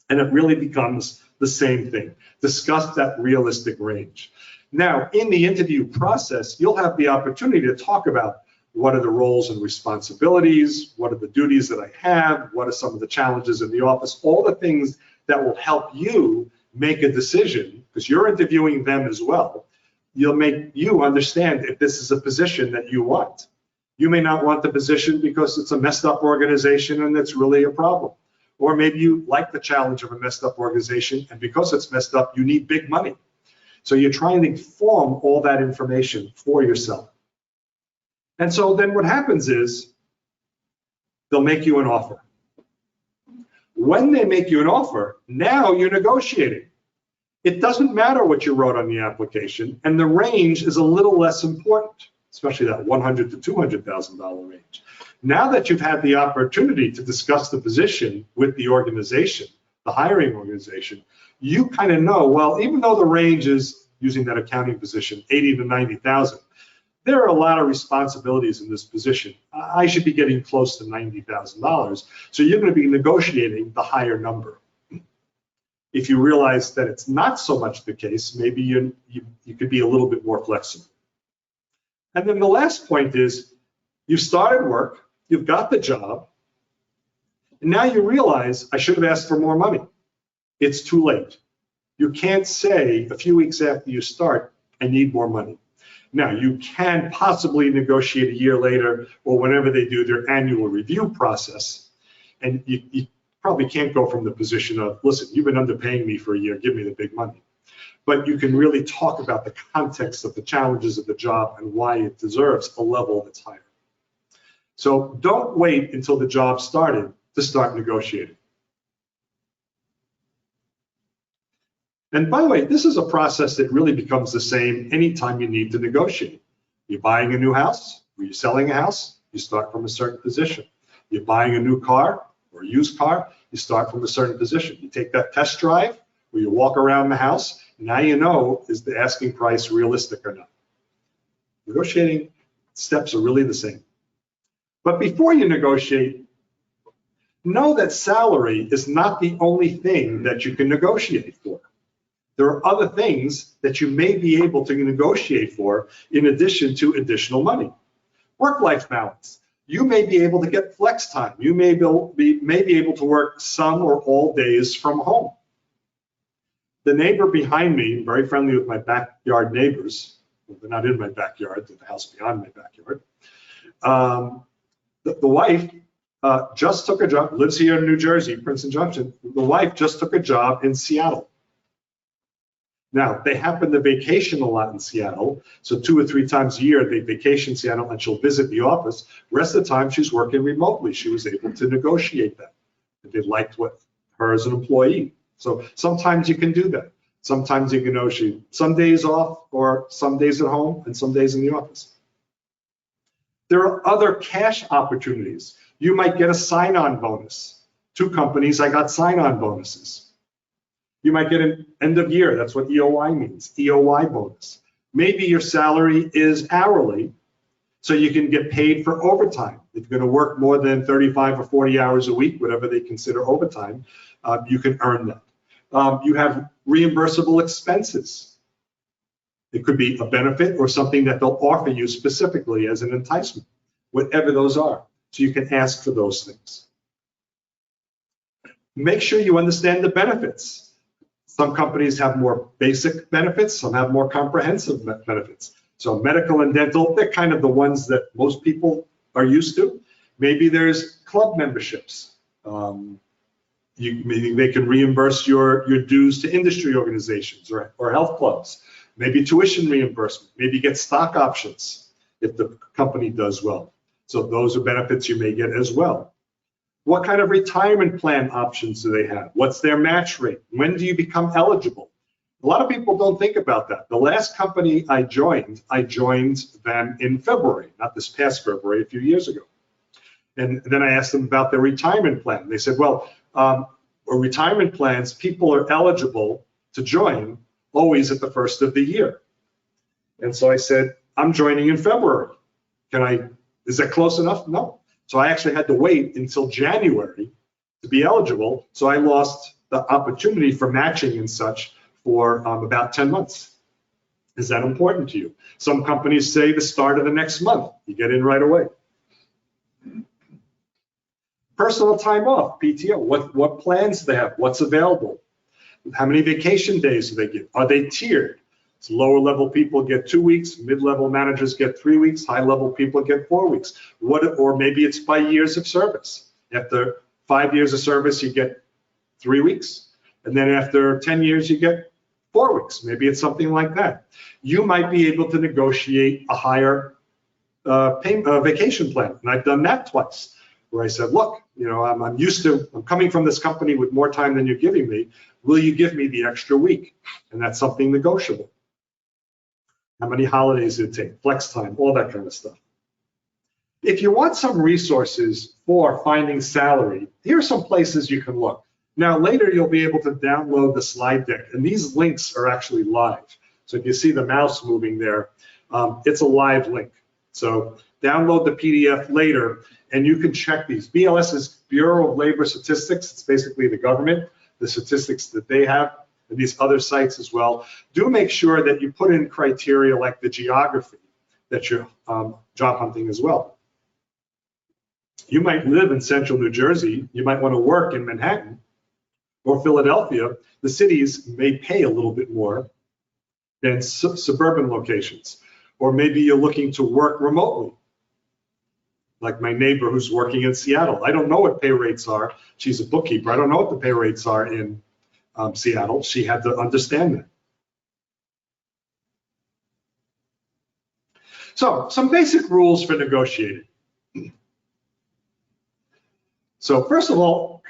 And it really becomes the same thing. Discuss that realistic range. Now, in the interview process, you'll have the opportunity to talk about what are the roles and responsibilities, what are the duties that I have, what are some of the challenges in the office, all the things that will help you make a decision, because you're interviewing them as well. You'll make you understand if this is a position that you want. You may not want the position because it's a messed up organization and it's really a problem. Or maybe you like the challenge of a messed up organization, and because it's messed up, you need big money. So you're trying to form all that information for yourself. And so then what happens is they'll make you an offer. When they make you an offer, now you're negotiating. It doesn't matter what you wrote on the application, and the range is a little less important, especially that $100,000 to $200,000 range. Now that you've had the opportunity to discuss the position with the organization, the hiring organization, you kind of know, well, even though the range is, using that accounting position, 80 to 90,000, there are a lot of responsibilities in this position. I should be getting close to $90,000. So you're going to be negotiating the higher number. If you realize that it's not so much the case, maybe you could be a little bit more flexible. And then the last point is, you've started work, you've got the job, and now you realize I should have asked for more money. It's too late. You can't say a few weeks after you start, I need more money. Now, you can possibly negotiate a year later or whenever they do their annual review process, and you probably can't go from the position of, listen, you've been underpaying me for a year, give me the big money. But you can really talk about the context of the challenges of the job and why it deserves a level that's higher. So don't wait until the job started to start negotiating. And by the way, this is a process that really becomes the same anytime you need to negotiate. You're buying a new house, or you're selling a house, you start from a certain position. You're buying a new car or a used car, you start from a certain position. You take that test drive, or you walk around the house, now you know, is the asking price realistic or not? Negotiating steps are really the same. But before you negotiate, know that salary is not the only thing that you can negotiate for. There are other things that you may be able to negotiate for in addition to additional money. Work-life balance. You may be able to get flex time. You may be able to work some or all days from home. The neighbor behind me, very friendly with my backyard neighbors, well, they're not in my backyard, they're the house beyond my backyard. The wife just took a job, lives here in New Jersey, Princeton Junction. The wife just took a job in Seattle. Now, they happen to vacation a lot in Seattle, so 2 or 3 times a year they vacation Seattle and she'll visit the office. Rest of the time she's working remotely. She was able to negotiate that. They liked her as an employee. So sometimes you can do that. Sometimes you can negotiate some days off or some days at home and some days in the office. There are other cash opportunities. You might get a sign-on bonus. 2 companies, I got sign-on bonuses. You might get an end of year, that's what EOI means, EOI bonus. Maybe your salary is hourly, so you can get paid for overtime. If you're gonna work more than 35 or 40 hours a week, whatever they consider overtime, you can earn that. You have reimbursable expenses. It could be a benefit or something that they'll offer you specifically as an enticement, whatever those are. So you can ask for those things. Make sure you understand the benefits. Some companies have more basic benefits, some have more comprehensive benefits. So medical and dental, they're kind of the ones that most people are used to. Maybe there's club memberships. Maybe they can reimburse your dues to industry organizations or health clubs. Maybe tuition reimbursement. Maybe you get stock options if the company does well. So those are benefits you may get as well. What kind of retirement plan options do they have? What's their match rate? When do you become eligible? A lot of people don't think about that. The last company I joined them in February, not this past February, a few years ago. And then I asked them about their retirement plan. They said, well, retirement plans, people are eligible to join always at the first of the year. And so I said, I'm joining in February. Is that close enough? No. So I actually had to wait until January to be eligible. So I lost the opportunity for matching and such for about 10 months. Is that important to you? Some companies say the start of the next month. You get in right away. Personal time off, PTO. What plans do they have? What's available? How many vacation days do they give? Are they tiered? So lower level people get 2 weeks, mid-level managers get 3 weeks, high level people get 4 weeks. Or maybe it's by years of service. After 5 years of service, you get 3 weeks. And then after 10 years, you get 4 weeks. Maybe it's something like that. You might be able to negotiate a higher vacation plan. And I've done that twice, where I said, look, I'm coming from this company with more time than you're giving me. Will you give me the extra week? And that's something negotiable. How many holidays did it take? Flex time, all that kind of stuff. If you want some resources for finding salary, here are some places you can look. Now, later you'll be able to download the slide deck, and these links are actually live. So if you see the mouse moving there, it's a live link. So download the PDF later, and you can check these. BLS is Bureau of Labor Statistics. It's basically the government, the statistics that they have, and these other sites as well. Do make sure that you put in criteria like the geography that you're job hunting as well. You might live in central New Jersey. You might want to work in Manhattan or Philadelphia. The cities may pay a little bit more than suburban locations. Or maybe you're looking to work remotely, like my neighbor who's working in Seattle. I don't know what pay rates are. She's a bookkeeper. I don't know what the pay rates are in Seattle. She had to understand that. So some basic rules for negotiating. So first of all,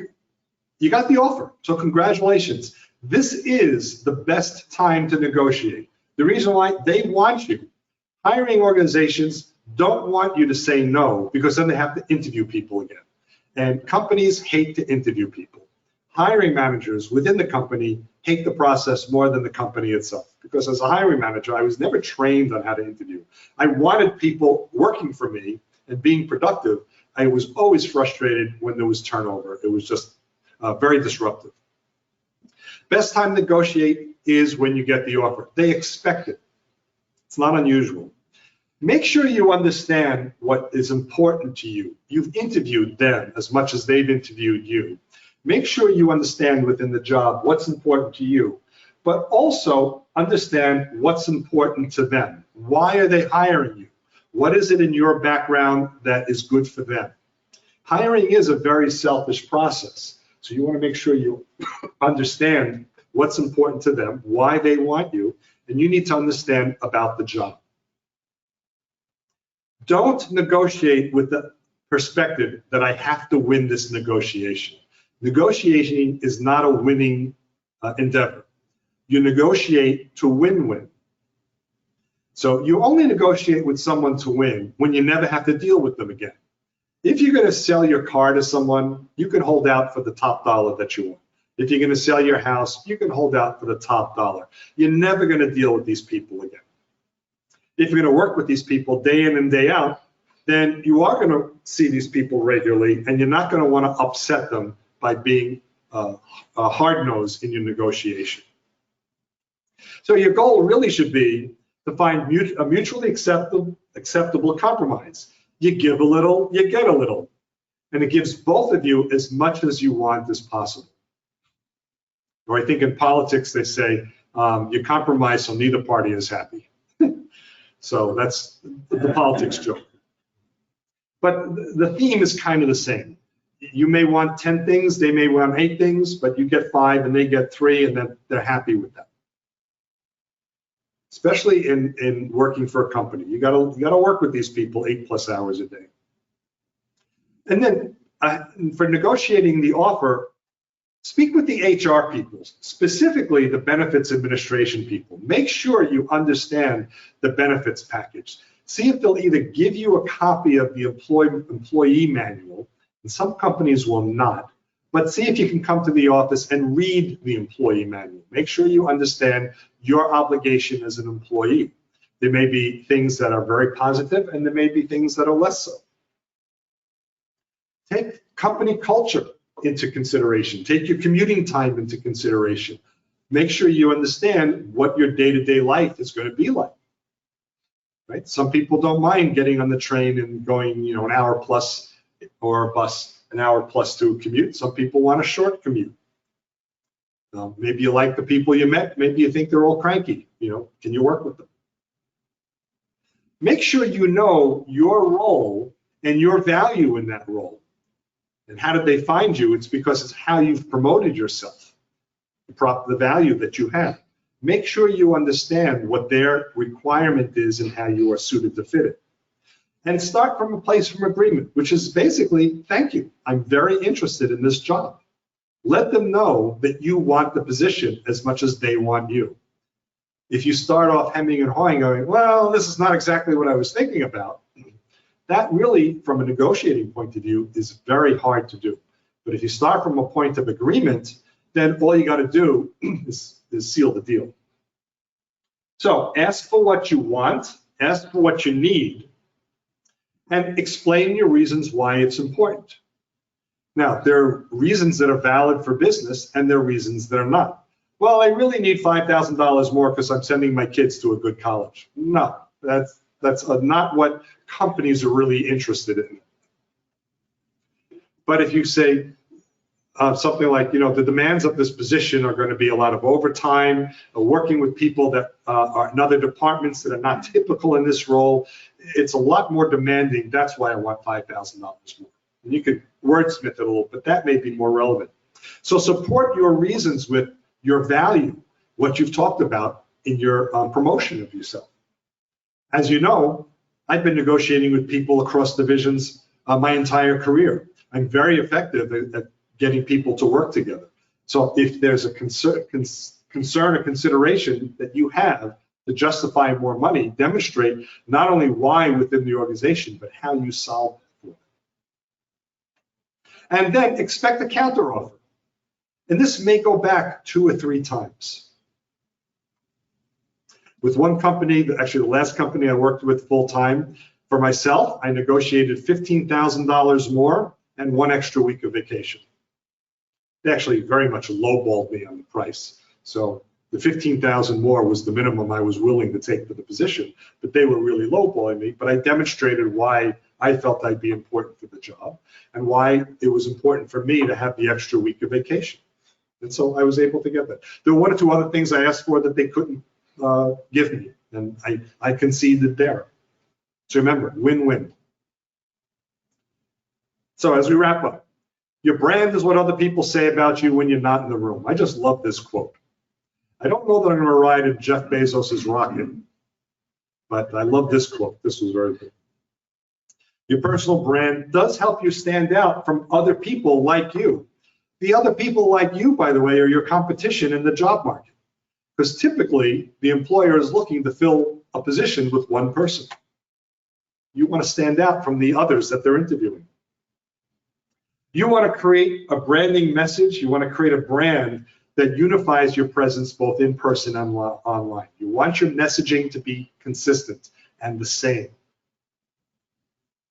you got the offer. So congratulations. This is the best time to negotiate. The reason why, they want you. Hiring organizations don't want you to say no, because then they have to interview people again. And companies hate to interview people. Hiring managers within the company hate the process more than the company itself. Because as a hiring manager, I was never trained on how to interview. I wanted people working for me and being productive. I was always frustrated when there was turnover. It was just very disruptive. Best time to negotiate is when you get the offer. They expect it. It's not unusual. Make sure you understand what is important to you. You've interviewed them as much as they've interviewed you. Make sure you understand within the job what's important to you, but also understand what's important to them. Why are they hiring you? What is it in your background that is good for them? Hiring is a very selfish process, so you want to make sure you understand what's important to them, why they want you, and you need to understand about the job. Don't negotiate with the perspective that I have to win this negotiation. Negotiating is not a winning endeavor. You negotiate to win-win. So you only negotiate with someone to win when you never have to deal with them again. If you're going to sell your car to someone, you can hold out for the top dollar that you want. If you're going to sell your house, you can hold out for the top dollar. You're never going to deal with these people again. If you're going to work with these people day in and day out, then you are going to see these people regularly, and you're not going to want to upset them by being hard-nosed in your negotiation. So your goal really should be to find a mutually acceptable compromise. You give a little, you get a little, and it gives both of you as much as you want as possible. Or I think in politics they say you compromise so neither party is happy. So that's the politics joke. But the theme is kind of the same. You may want 10 things, they may want 8 things, but you get 5 and they get 3, and then they're happy with that. Especially in working for a company. You gotta work with these people 8+ hours a day. And then for negotiating the offer, speak with the HR people, specifically the benefits administration people. Make sure you understand the benefits package. See if they'll either give you a copy of the employee manual, and some companies will not, but see if you can come to the office and read the employee manual. Make sure you understand your obligation as an employee. There may be things that are very positive, and there may be things that are less so. Take company culture into consideration. Take your commuting time into consideration. Make sure you understand what your day-to-day life is going to be like. Right? Some people don't mind getting on the train and going, an hour plus, or a bus, an hour plus to a commute. Some people want a short commute. Maybe you like the people you met. Maybe you think they're all cranky. Can you work with them? Make sure you know your role and your value in that role. And how did they find you? It's because it's how you've promoted yourself, the value that you have. Make sure you understand what their requirement is and how you are suited to fit it. And start from a place of agreement, which is basically, thank you, I'm very interested in this job. Let them know that you want the position as much as they want you. If you start off hemming and hawing, going, well, this is not exactly what I was thinking about, that really, from a negotiating point of view, is very hard to do. But if you start from a point of agreement, then all you got to do is seal the deal. So ask for what you want, ask for what you need, and explain your reasons why it's important. Now, there are reasons that are valid for business, and there are reasons that are not. Well, I really need $5,000 more because I'm sending my kids to a good college. No, that's not what companies are really interested in. But if you say something like, the demands of this position are going to be a lot of overtime, working with people that are in other departments that are not typical in this role, it's a lot more demanding. That's why I want $5,000 more. And you could wordsmith it a little, but that may be more relevant. So support your reasons with your value, what you've talked about in your promotion of yourself. As you know, I've been negotiating with people across divisions my entire career. I'm very effective at getting people to work together. So if there's a concern or consideration that you have to justify more money, demonstrate not only why within the organization, but how you solve it for them. And then expect a counteroffer. And this may go back 2 or 3 times. With one company, actually the last company I worked with full time, for myself, I negotiated $15,000 more and 1 extra week of vacation. They actually very much lowballed me on the price. So the $15,000 more was the minimum I was willing to take for the position, but they were really lowballing me. But I demonstrated why I felt I'd be important for the job and why it was important for me to have the extra week of vacation. And so I was able to get that. There were 1 or 2 other things I asked for that they couldn't give me, and I conceded there. So remember, win-win. So as we wrap up, your brand is what other people say about you when you're not in the room. I just love this quote. I don't know that I'm going to ride in Jeff Bezos's rocket, but I love this quote. This was very good. Your personal brand does help you stand out from other people like you. The other people like you, by the way, are your competition in the job market, because typically the employer is looking to fill a position with 1 person. You want to stand out from the others that they're interviewing. You want to create a branding message. You want to create a brand that unifies your presence both in person and online. You want your messaging to be consistent and the same.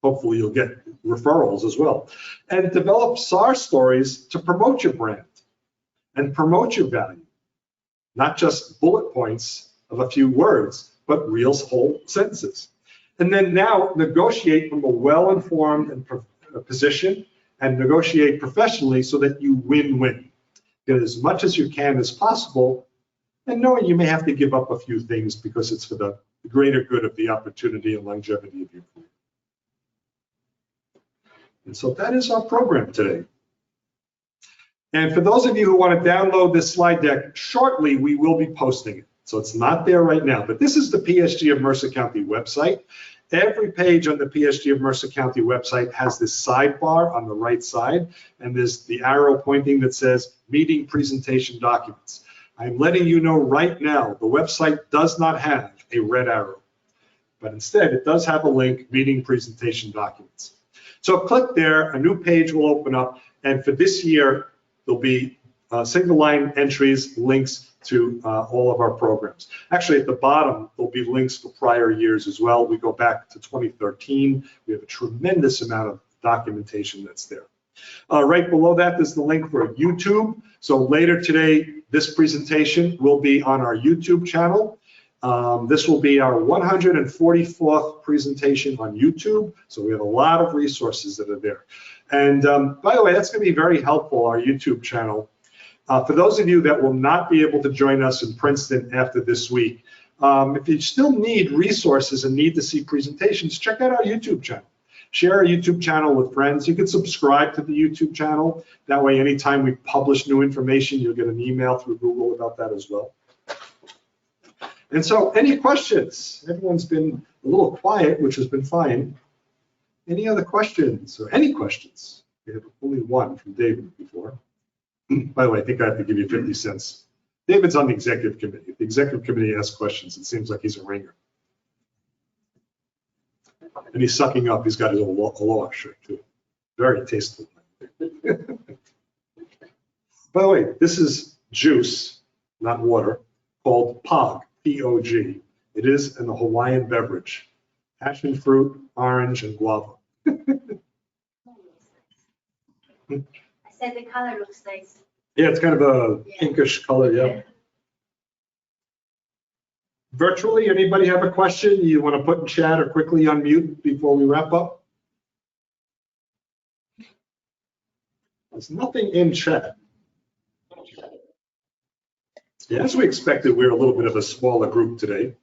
Hopefully you'll get referrals as well. And develop SAR stories to promote your brand and promote your value. Not just bullet points of a few words, but real whole sentences. And then now negotiate from a well-informed position and negotiate professionally so that you win-win. Get as much as you can as possible, and knowing you may have to give up a few things because it's for the greater good of the opportunity and longevity of your career. And so that is our program today. And for those of you who want to download this slide deck, shortly we will be posting it. So it's not there right now, but this is the PSG of Mercer County website. every page on the PSG of Mercer County website has this sidebar on the right side, and there's the arrow pointing that says meeting presentation documents. I'm letting you know right now, the website does not have a red arrow, but instead it does have a link, meeting presentation documents. So click there, a new page will open up, and for this year, there'll be single line entries, links to all of our programs. Actually, at the bottom, there'll be links for prior years as well. We go back to 2013. We have a tremendous amount of documentation that's there. Right below that is the link for YouTube. So later today, this presentation will be on our YouTube channel. This will be our 144th presentation on YouTube. So we have a lot of resources that are there. And by the way, that's going to be very helpful, our YouTube channel. For those of you that will not be able to join us in Princeton after this week, if you still need resources and need to see presentations, check out our YouTube channel. Share our YouTube channel with friends. You can subscribe to the YouTube channel. That way, anytime we publish new information, you'll get an email through Google about that as well. And so, any questions? Everyone's been a little quiet, which has been fine. Any other questions or any questions? We have only one from David before. By the way, I think I have to give you 50 cents. David's on the executive committee. If the executive committee asks questions, it seems like he's a ringer. And he's sucking up. He's got his aloha shirt too. Very tasteful. By the way, this is juice, not water, called POG, P-O-G. It is an Hawaiian beverage. Passion fruit, orange, and guava. I said the color looks nice. Yeah, it's kind of a pinkish color, yeah. Virtually, anybody have a question you want to put in chat or quickly unmute before we wrap up? There's nothing in chat. Yeah, as we expected, we're a little bit of a smaller group today.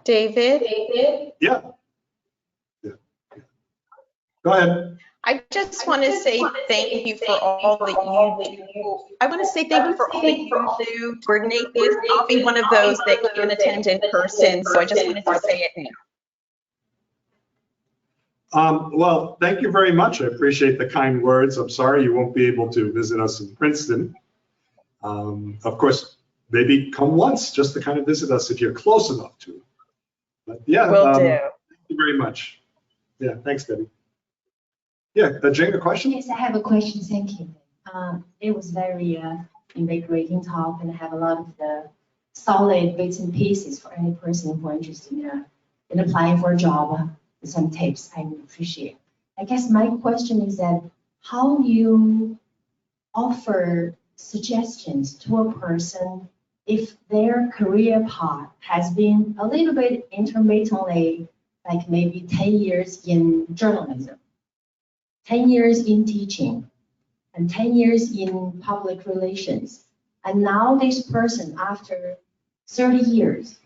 David? Yeah. Go ahead. I just want to say thank you for all that you do. I want to say thank you for all that you do to coordinate this. I'll be one of those that can attend in person, so I just wanted to say it now. Well, thank you very much. I appreciate the kind words. I'm sorry you won't be able to visit us in Princeton. Of course, maybe come once just to kind of visit us if you're close enough to. But yeah, Will do. Thank you very much. Yeah, thanks, Debbie. Yeah, Jane, a question? Yes, I have a question. Thank you. It was very invigorating talk, and I have a lot of the solid bits and pieces for any person who are interested in applying for a job. Some tips I would appreciate. I guess my question is that how you offer suggestions to a person if their career path has been a little bit intermittently, like maybe 10 years in journalism, 10 years in teaching, and 10 years in public relations. And now this person, after 30 years,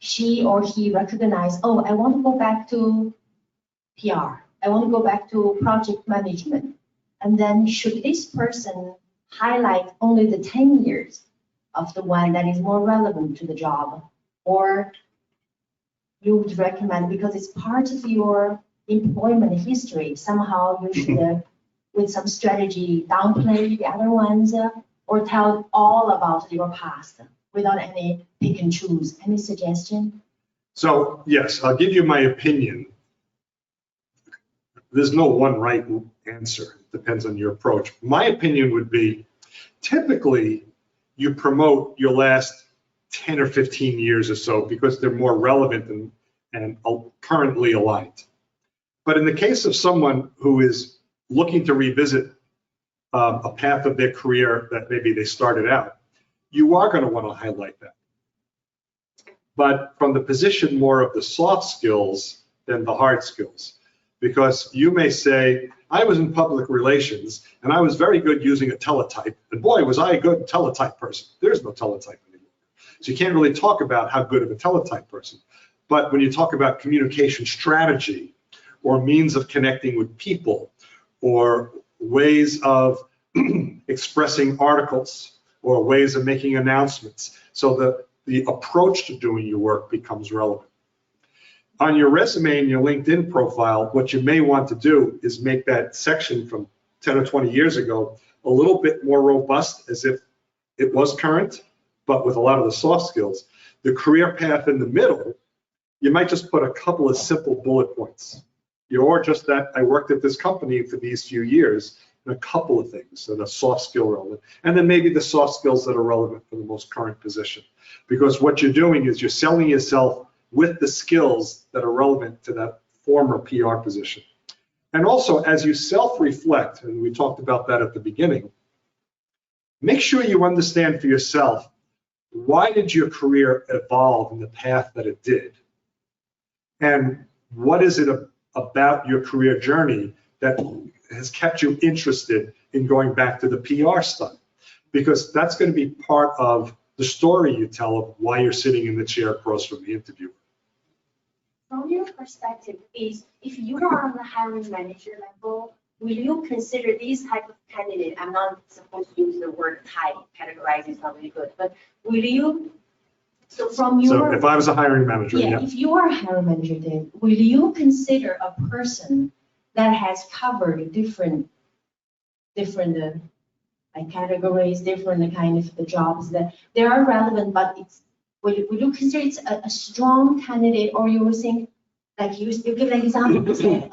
she or he recognized, oh, I want to go back to PR. I want to go back to project management. And then should this person highlight only the 10 years of the one that is more relevant to the job? Or you would recommend, because it's part of your employment history, somehow you should, with some strategy, downplay the other ones or tell all about your past without any pick and choose. Any suggestion? So yes, I'll give you my opinion. There's no one right answer. It depends on your approach. My opinion would be, typically, you promote your last 10 or 15 years or so because they're more relevant and currently aligned. But in the case of someone who is looking to revisit a path of their career that maybe they started out, you are going to want to highlight that. But from the position more of the soft skills than the hard skills. Because you may say, I was in public relations and I was very good using a teletype, and boy, was I a good teletype person. There's no teletype anymore. So you can't really talk about how good of a teletype person. But when you talk about communication strategy or means of connecting with people or ways of expressing articles or ways of making announcements. So the approach to doing your work becomes relevant. On your resume and your LinkedIn profile, what you may want to do is make that section from 10 or 20 years ago a little bit more robust, as if it was current, but with a lot of the soft skills. The career path in the middle, you might just put a couple of simple bullet points. Or just that I worked at this company for these few years, and a couple of things that are soft skill relevant. And then maybe the soft skills that are relevant for the most current position. Because what you're doing is you're selling yourself with the skills that are relevant to that former PR position. And also, as you self-reflect, and we talked about that at the beginning, make sure you understand for yourself, why did your career evolve in the path that it did? And what is it about your career journey that has kept you interested in going back to the PR stuff? Because that's going to be part of the story you tell of why you're sitting in the chair across from the interviewer. From your perspective, is if you are on the hiring manager level, will you consider these type of candidate? I'm not supposed to use the word type, categorize is not really good, but will you? So from your. So if I was a hiring manager, yeah. If you are a hiring manager, then will you consider a person that has covered different like categories, different kind of the jobs that they are relevant, but it's. Will you consider it's a strong candidate, or you will think, like you give an example, you said,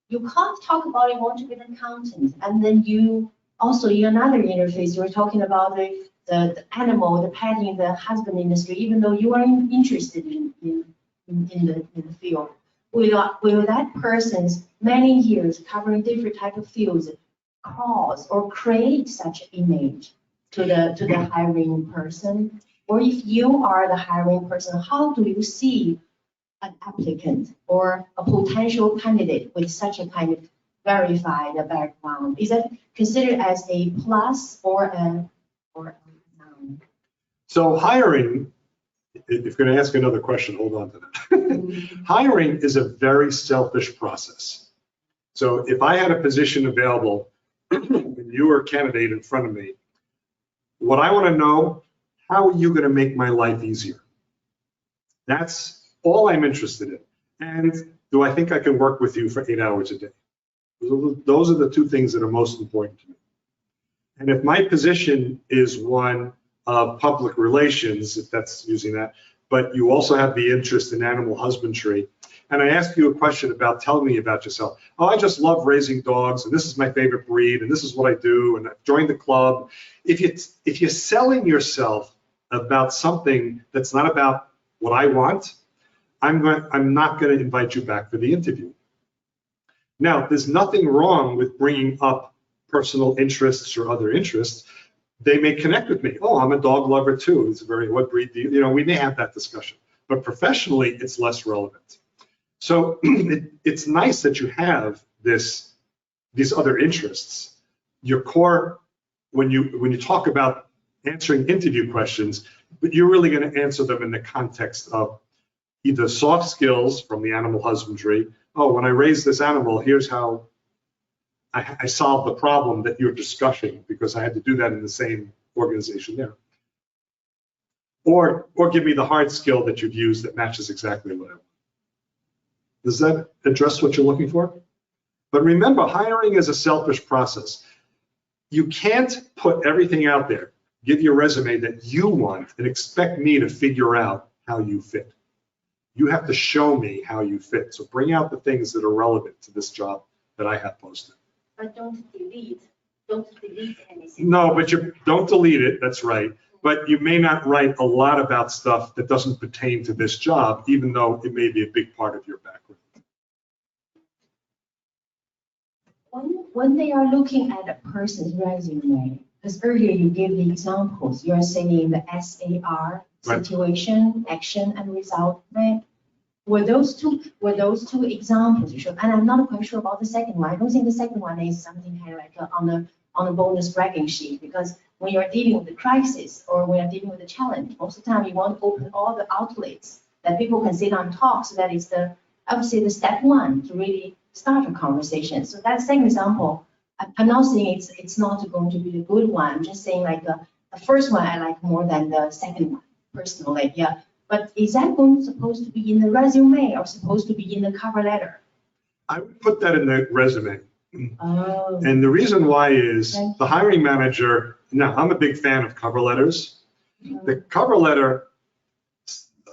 you can't talk about you want to be an accountant, and then you also in another interface you were talking about the animal, the pet in the husband industry, even though you are interested in the field. Will that person's many years covering different type of fields cause or create such an image to the hiring person? Or if you are the hiring person, how do you see an applicant or a potential candidate with such a kind of verified background? Is that considered as a plus or a noun? So hiring, if you're going to ask another question, hold on to that. Hiring is a very selfish process. So if I had a position available and you were a candidate in front of me, what I want to know, how are you going to make my life easier? That's all I'm interested in. And do I think I can work with you for 8 hours a day? Those are the two things that are most important to me. And if my position is one of public relations, if that's using that, but you also have the interest in animal husbandry, and I ask you a question about, tell me about yourself. Oh, I just love raising dogs, and this is my favorite breed, and this is what I do, and I've joined the club. If you're selling yourself about something that's not about what I want, I'm not going to invite you back for the interview. Now, there's nothing wrong with bringing up personal interests or other interests. They may connect with me. Oh, I'm a dog lover too. It's what breed do you know, we may have that discussion. But professionally, it's less relevant. So it's nice that you have these other interests. Your core, when you talk about answering interview questions, but you're really going to answer them in the context of either soft skills from the animal husbandry. Oh, when I raised this animal, here's how I solved the problem that you're discussing, because I had to do that in the same organization there. Or give me the hard skill that you've used that matches exactly what I want. Does that address what you're looking for? But remember, hiring is a selfish process. You can't put everything out there, give your resume that you want, and expect me to figure out how you fit. You have to show me how you fit. So bring out the things that are relevant to this job that I have posted. But don't delete anything. No, but you don't delete it, that's right. But you may not write a lot about stuff that doesn't pertain to this job, even though it may be a big part of your background. When they are looking at a person's resume, because earlier you gave the examples, you're saying the SAR, situation, action, and result, right? Were those two examples you showed? And I'm not quite sure about the second one. I don't think the second one is something kind of like on a bonus bragging sheet, because when you're dealing with a crisis or when you're dealing with a challenge, most of the time you want to open all the outlets that people can sit on top. So that is I would say the step one to really start a conversation. So that second example, I'm not saying it's not going to be a good one. I'm just saying like the first one I like more than the second one personally, yeah. But is that supposed to be in the resume or supposed to be in the cover letter? I would put that in the resume. Oh. And the reason why is the hiring manager, now I'm a big fan of cover letters. The cover letter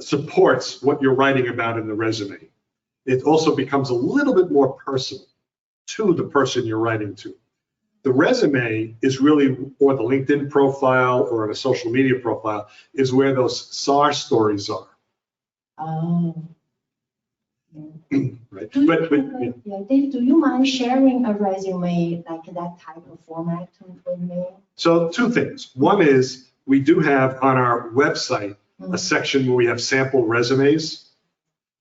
supports what you're writing about in the resume. It also becomes a little bit more personal to the person you're writing to. The resume is really, or the LinkedIn profile or a social media profile, is where those SAR stories are. Oh. Right. Dave, do you mind sharing a resume like that type of format with me? So two things. One is we do have on our website a section where we have sample resumes.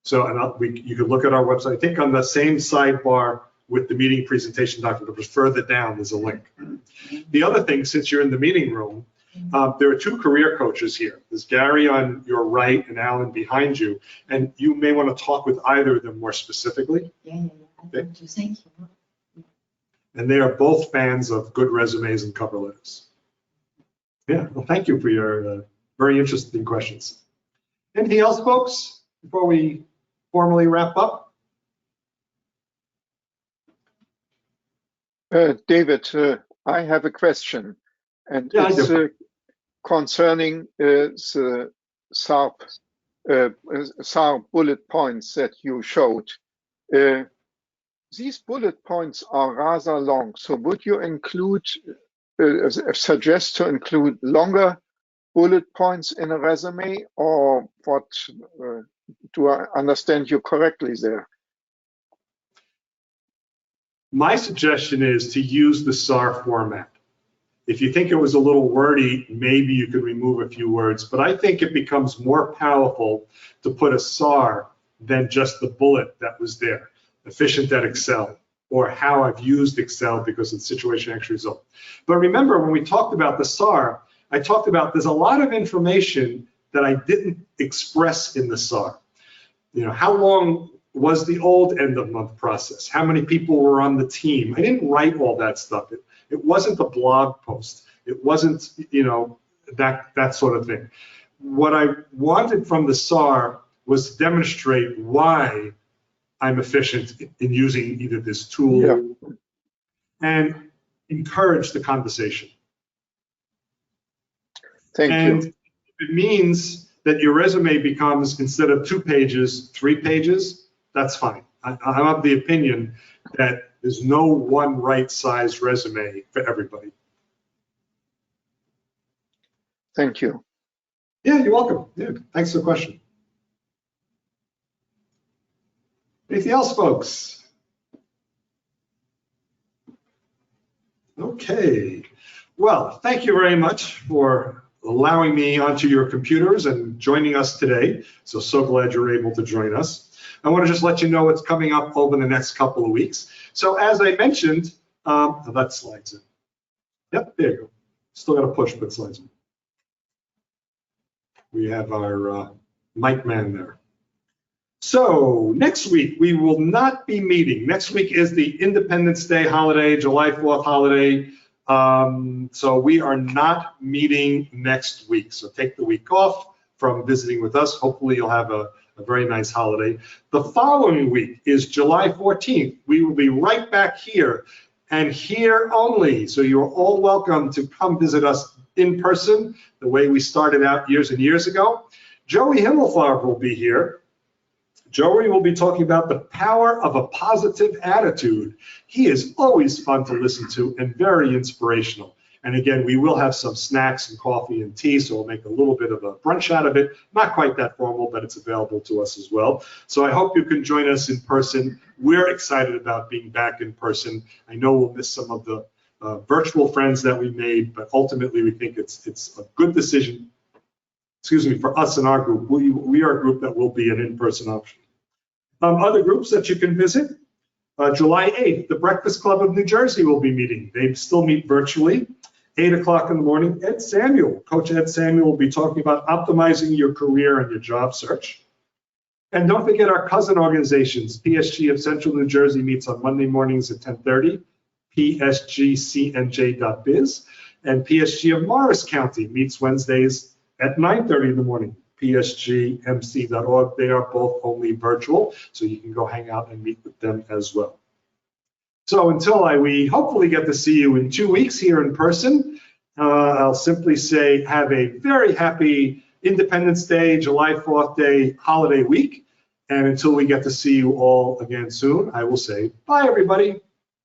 So you can look at our website. I think on the same sidebar with the meeting presentation document, but further down, there's a link. The other thing, since you're in the meeting room, there are two career coaches here. There's Gary on your right and Alan behind you, and you may want to talk with either of them more specifically. Yeah. Thank you. And they are both fans of good resumes and cover letters. Yeah, well, thank you for your very interesting questions. Anything else, folks, before we formally wrap up? David, I have a question, and yeah, it's concerning the SAR bullet points that you showed. These bullet points are rather long, so would you suggest to include longer bullet points in a resume, or what? Do I understand you correctly there? My suggestion is to use the SAR format. If you think it was a little wordy, maybe you could remove a few words, but I think it becomes more powerful to put a SAR than just the bullet that was there. Efficient at Excel, or how I've used Excel because of the situation actual result. But remember, when we talked about the SAR, I talked about there's a lot of information that I didn't express in the SAR. You know, how long was the old end of month process? How many people were on the team? I didn't write all that stuff. It wasn't a blog post. It wasn't, you know, that sort of thing. What I wanted from the SAR was to demonstrate why I'm efficient in using either this tool and encourage the conversation. Thank you. It means that your resume becomes, instead of 2 pages, 3 pages, that's fine. I'm of the opinion that there's no one right-sized resume for everybody. Thank you. Yeah, you're welcome. Yeah, thanks for the question. Anything else, folks? Okay. Well, thank you very much for allowing me onto your computers and joining us today. So glad you're able to join us. I want to just let you know what's coming up over the next couple of weeks. So as I mentioned, that slides in. Yep, there you go. Still got to push, but slides in. We have our mic man there. So next week, we will not be meeting. Next week is the Independence Day holiday, July 4th holiday. So we are not meeting next week. So take the week off from visiting with us. Hopefully you'll have a very nice holiday. The following week is July 14th. We will be right back here and here only. So you're all welcome to come visit us in person, the way we started out years and years ago. Joey Himmelfarb will be here. Joey will be talking about the power of a positive attitude. He is always fun to listen to and very inspirational. And again, we will have some snacks and coffee and tea, so we'll make a little bit of a brunch out of it. Not quite that formal, but it's available to us as well. So I hope you can join us in person. We're excited about being back in person. I know we'll miss some of the virtual friends that we made, but ultimately we think it's a good decision, for us and our group. We are a group that will be an in-person option. Other groups that you can visit, July 8th, the Breakfast Club of New Jersey will be meeting. They still meet virtually, 8 o'clock in the morning. Coach Ed Samuel will be talking about optimizing your career and your job search. And don't forget our cousin organizations. PSG of Central New Jersey meets on Monday mornings at 10:30, psgcnj.biz, and PSG of Morris County meets Wednesdays at 9:30 in the morning. psgmc.org. They are both only virtual, so you can go hang out and meet with them as well. So until we hopefully get to see you in 2 weeks here in person, I'll simply say have a very happy Independence Day, July 4th Day holiday week. And until we get to see you all again soon, I will say bye, everybody.